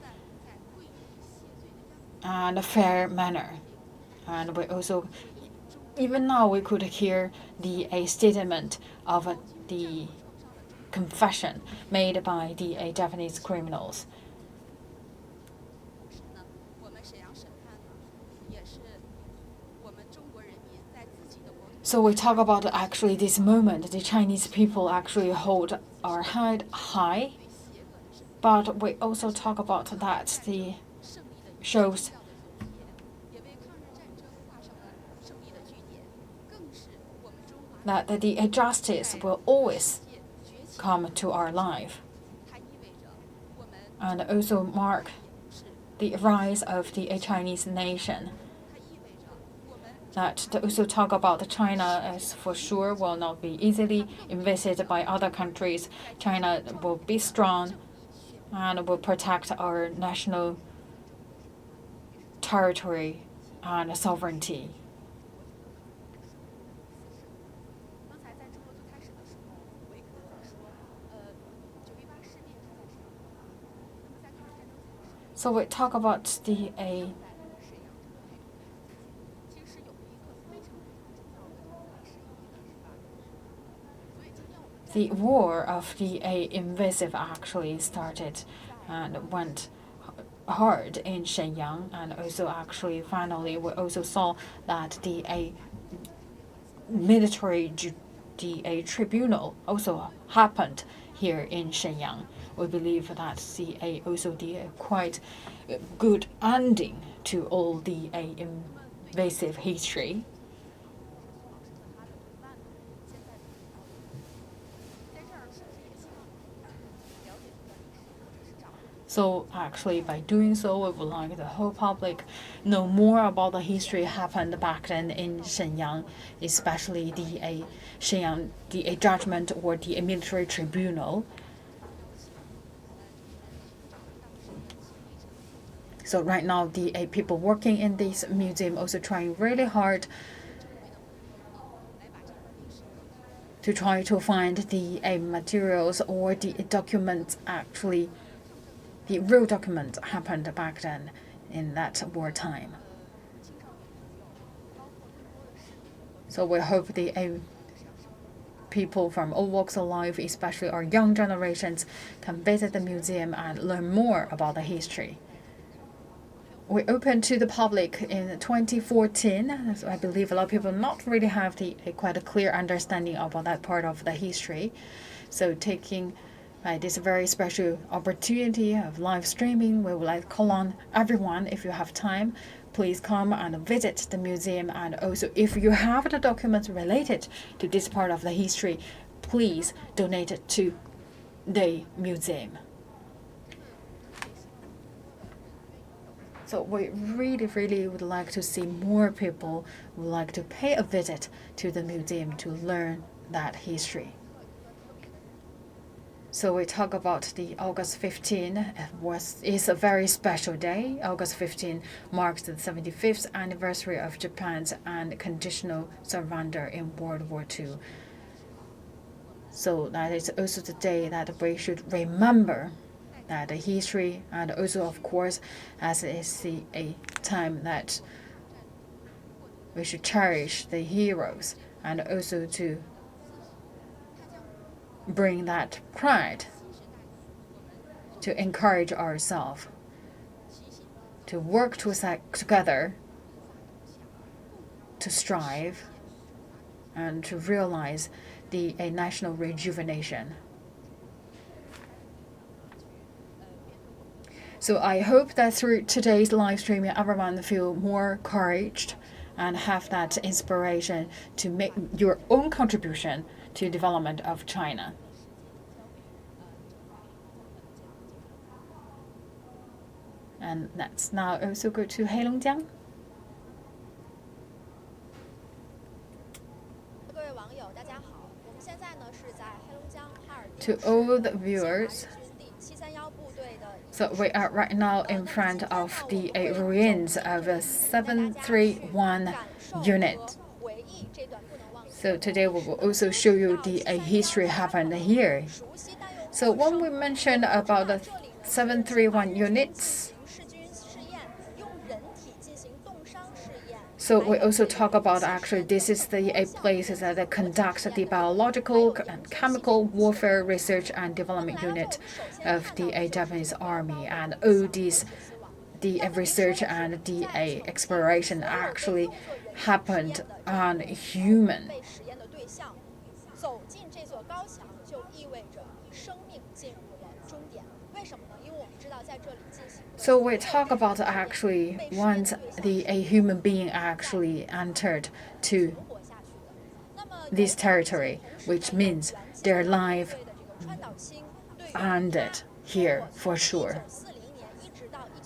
and fair manner. And we also, even now, we could hear a statement of the confession made by the Japanese criminals. So we talk about actually this moment, the Chinese people actually hold our head high, but we also talk about that the shows that the justice will always come to our life, and also mark the rise of the Chinese nation. That to also talk about China as for sure will not be easily invaded by other countries. China will be strong and will protect our national territory and sovereignty. So we talk about the war of the invasive actually started and went hard in Shenyang, and also actually finally we also saw that the military tribunal also happened here in Shenyang. We believe that also the quite good ending to all the invasive history. So actually, by doing so, we would like the whole public know more about the history happened back then in Shenyang, especially the Shenyang, the judgment or the military tribunal. So right now, the people working in this museum also trying really hard to try to find the materials or the documents actually. The real document happened back then in that wartime. So we hope the people from all walks of life, especially our young generations, can visit the museum and learn more about the history. We opened to the public in 2014, so I believe a lot of people not really have quite a clear understanding about that part of the history. So taking this very special opportunity of live streaming, we would like to call on everyone, if you have time, please come and visit the museum. And also, if you have the documents related to this part of the history, please donate it to the museum. So we really would like to see more people would like to pay a visit to the museum to learn that history. So we talk about the August 15 is a very special day. August 15 marks the 75th anniversary of Japan's unconditional surrender in World War II. So that is also the day that we should remember that the history, and also, of course, as it is a time that we should cherish the heroes, and also to bring that pride, to encourage ourselves, to work together, to strive, and to realize a national rejuvenation. So I hope that through today's live streaming, everyone feel more encouraged and have that inspiration to make your own contribution to development of China. And let's now also go to Heilongjiang. To all the viewers, so we are right now in front of the ruins of a 731 unit. So today we will also show you the history happened here. So when we mention about the 731 units, so we also talk about actually this is the places that conduct the biological and chemical warfare research and development unit of the Japanese army, and all these the research and the exploration actually happened on human. So we talk about actually once a human being actually entered to this territory, which means their life ended here for sure.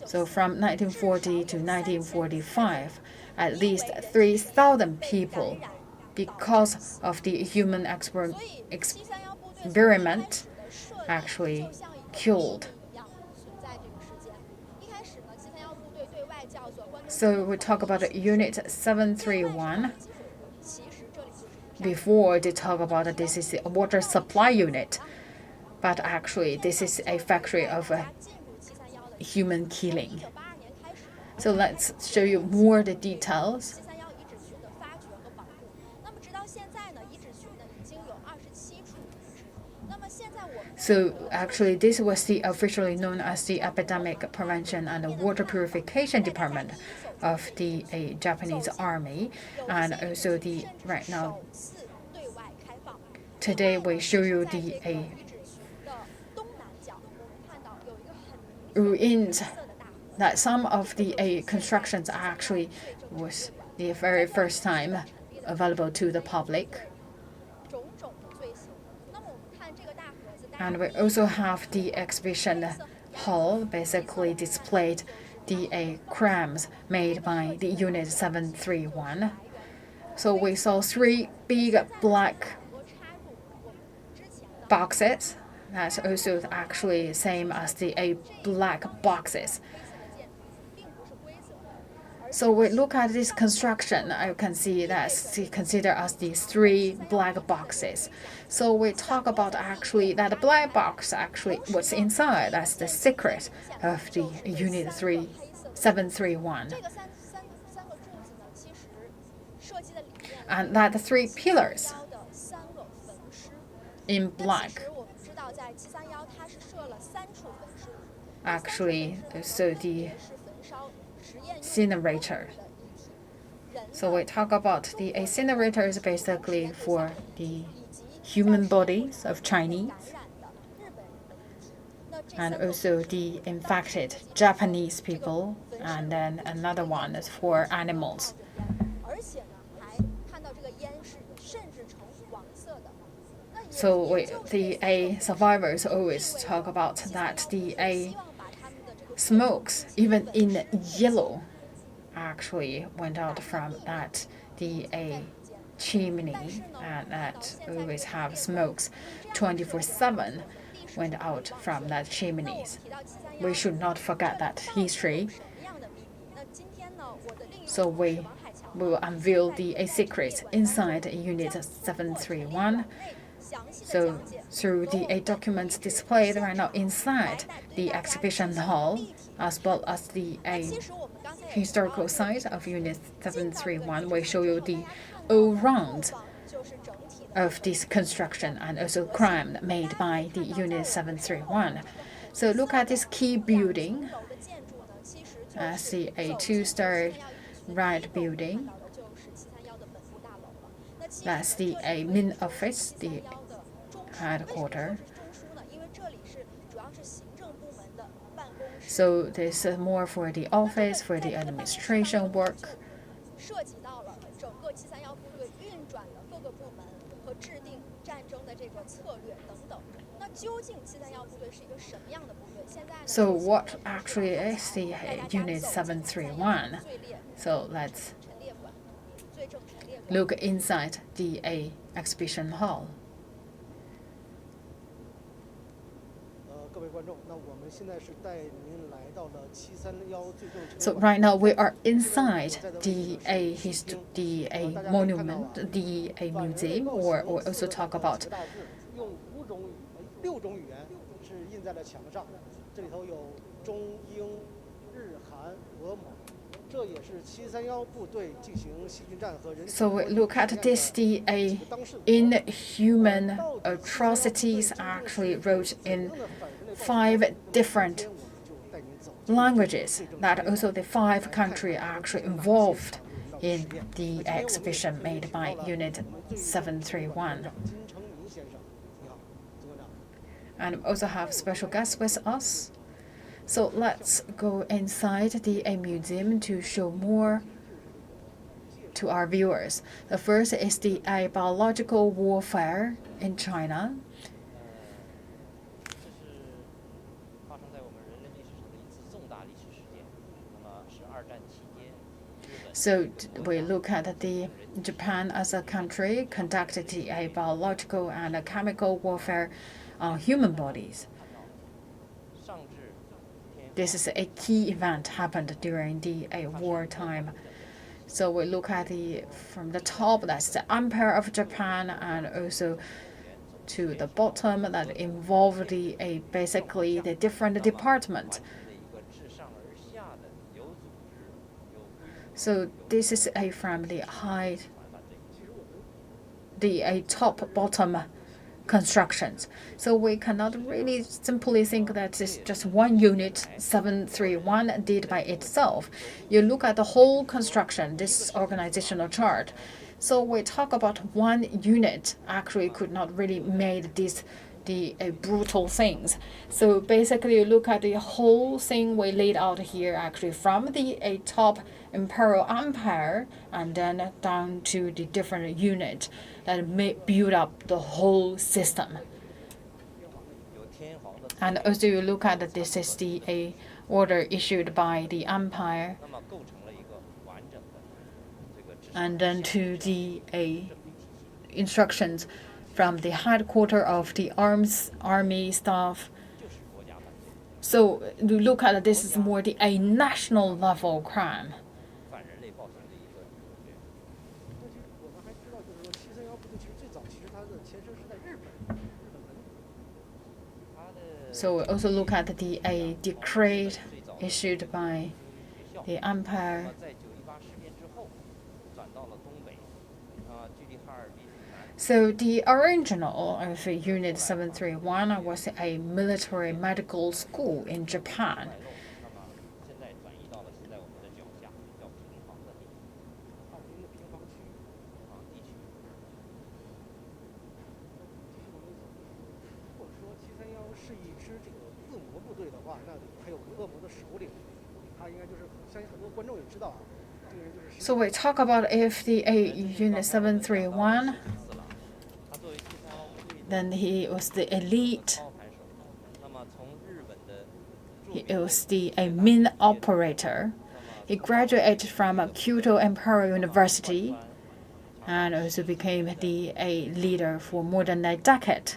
So from 1940 to 1945, at least 3,000 people, because of the human experiment, actually killed. So we talk about Unit 731. Before they talk about this is a water supply unit, but actually this is a factory of human killing. So let's show you more the details. So actually this was the officially known as the Epidemic Prevention and Water Purification Department of the Japanese Army, and also the right now today we show you the ruins that some of the constructions actually was the very first time available to the public. And we also have the exhibition hall, basically displayed the crimes made by the Unit 731. So we saw 3 big black boxes. That's also actually same as the black boxes. So we look at this construction, you can see that's considered as these 3 black boxes. So we talk about actually that black box actually what's inside. That's the secret of the Unit 731. And that 3 pillars in black. Actually, so the incinerator. So we talk about the incinerators basically for the human bodies of Chinese, and also the infected Japanese people, and then another one is for animals. So the survivors always talk about that the smokes, even in yellow, actually went out from that the chimney, and that always have smokes 24/7 went out from that chimneys. We should not forget that history. So we will unveil the secrets inside Unit 731. So through the documents displayed right now inside the exhibition hall, as well as the historical site of Unit 731, we show you the all round of this construction and also crime made by the Unit 731. So look at this key building. See a two-star red building. That's the main office, the headquarters. So this is more for the office, for the administration work. So what actually is the Unit 731? So let's look inside the exhibition hall. So right now we are inside the monument, the museum, or also talk about. So we look at this, the inhuman atrocities actually wrote in 5 different languages, that also the 5 countries are actually involved in the exhibition made by Unit 731. And we also have special guests with us. So let's go inside the museum to show more to our viewers. The first is the biological warfare in China. So we look at the Japan as a country conducted the biological and chemical warfare on human bodies. This is a key event happened during the wartime. So we look at from the top, that's the Empire of Japan, and also to the bottom that involved basically the different departments. So this is from the top bottom constructions. So we cannot really simply think that it's just one unit 731 did by itself. You look at the whole construction, this organizational chart. So we talk about one unit actually could not really made the brutal things. So basically you look at the whole thing we laid out here actually from the top imperial empire and then down to the different unit that may build up the whole system. And also you look at this is the order issued by the empire, and then to the instructions from the headquarters of the army staff. So you look at this is more a national level crime. So we also look at the decree issued by the empire. So the original of Unit 731 was a military medical school in Japan. So we talk about if the Unit 731, then he was the elite. He was the main operator. He graduated from Kyoto Imperial University and also became the leader for more than a decade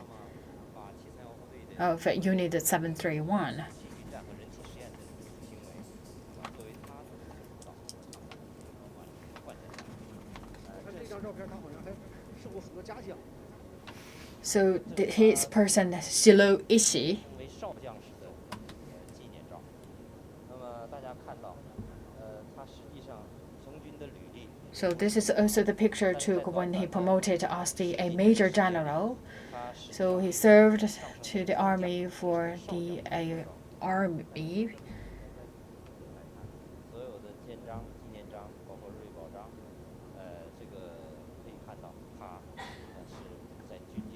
of Unit 731. So his person, Shilo Ishi. So this is also the picture took when he promoted as a major general. So he served to the army for the army.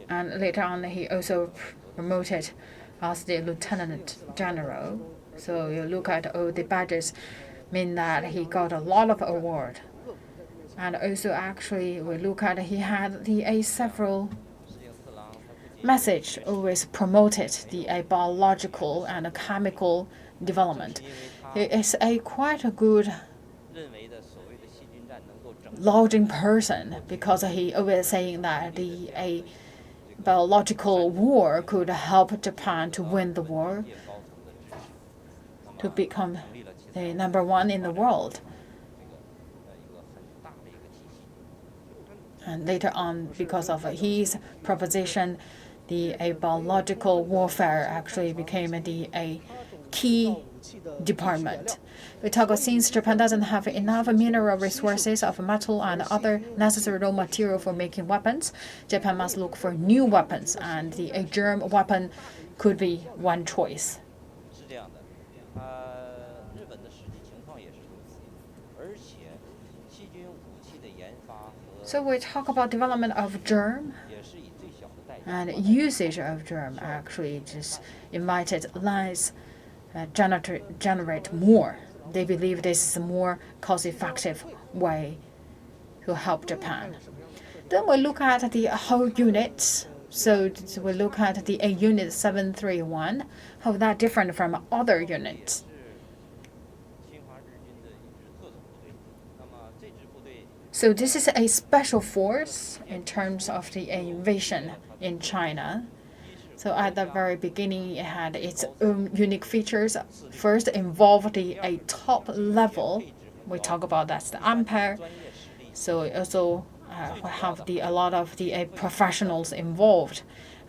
And later on, he also promoted as the lieutenant general. So you look at all the badges, mean that he got a lot of award. And also, actually, we look at he had the several message always promoted the biological and chemical development. He is quite a good lodging person because he always saying that the biological war could help Japan to win the war, to become the number one in the world. And later on, because of his proposition, the biological warfare actually became a key department. We talk about since Japan doesn't have enough mineral resources of metal and other necessary raw material for making weapons, Japan must look for new weapons, and the germ weapon could be one choice. So we talk about development of germ and usage of germ. Actually, just invited less generate more. They believe this is a more cost-effective way to help Japan. Then we look at the whole units. So we look at the unit 731, how that different from other units. So this is a special force in terms of the invasion in China. So at the very beginning, it had its own unique features. First, involved a top level. We talk about that's the empire. So it also have a lot of the professionals involved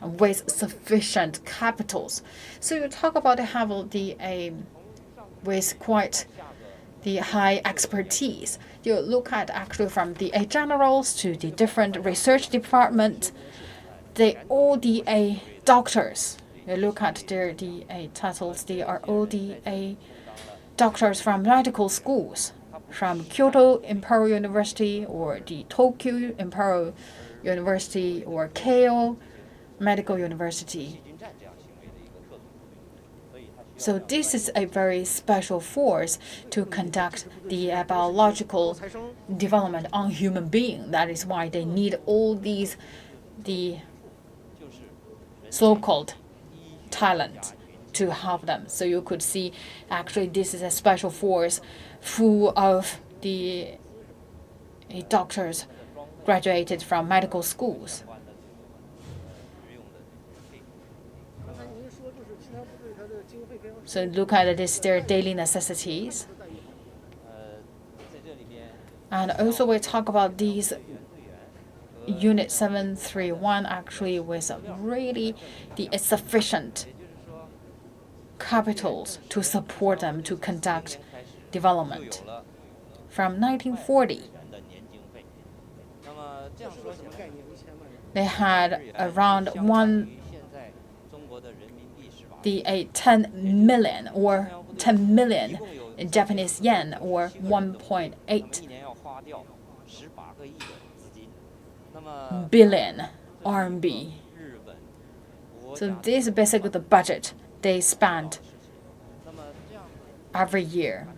with sufficient capitals. So you talk about have with quite the high expertise. You look at actually from the generals to the different research department. They all the doctors. You look at their titles. They are all the doctors from medical schools, from Kyoto Imperial University or the Tokyo Imperial University or Keio Medical University. So this is a very special force to conduct the biological development on human being. That is why they need all these the so-called talent to help them. So you could see actually this is a special force full of the doctors graduated from medical schools. So look at this, their daily necessities. And also we talk about these Unit 731 actually with really the sufficient capitals to support them to conduct development. From 1940, they had around 10 million or 10 million in Japanese yen or 1.8 billion RMB. So this is basically the budget they spent every year.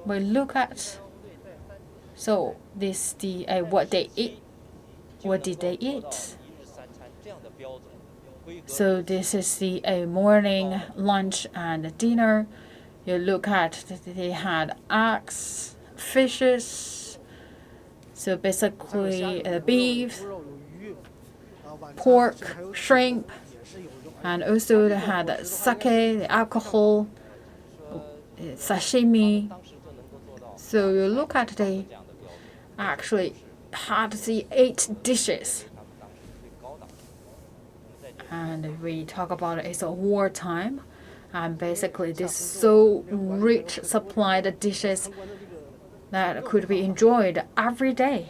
We look at this what they eat. What did they eat? So this is the morning, lunch, and dinner. You look at they had eggs, fishes. So basically beef, pork, shrimp, and also they had sake, alcohol, sashimi. So you look at the actually had the 8 dishes. And we talk about it's a wartime. And basically this so rich supplied dishes that could be enjoyed every day.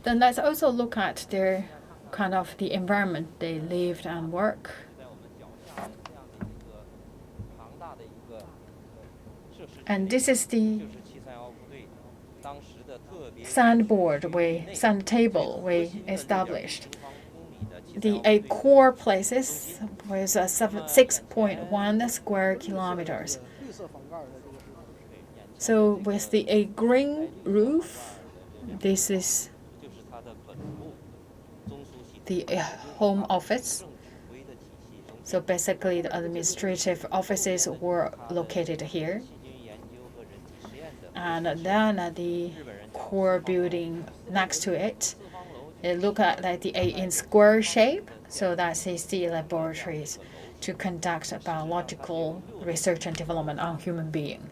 Then let's also look at their kind of the environment they lived and work. And this is the sand table we established. The 8 core places with 6.1 square kilometers. So with the 8 green roof, this is the home office. So basically the administrative offices were located here. And then the core building next to it, it look at like the 8 in square shape. So that's the laboratories to conduct biological research and development on human being.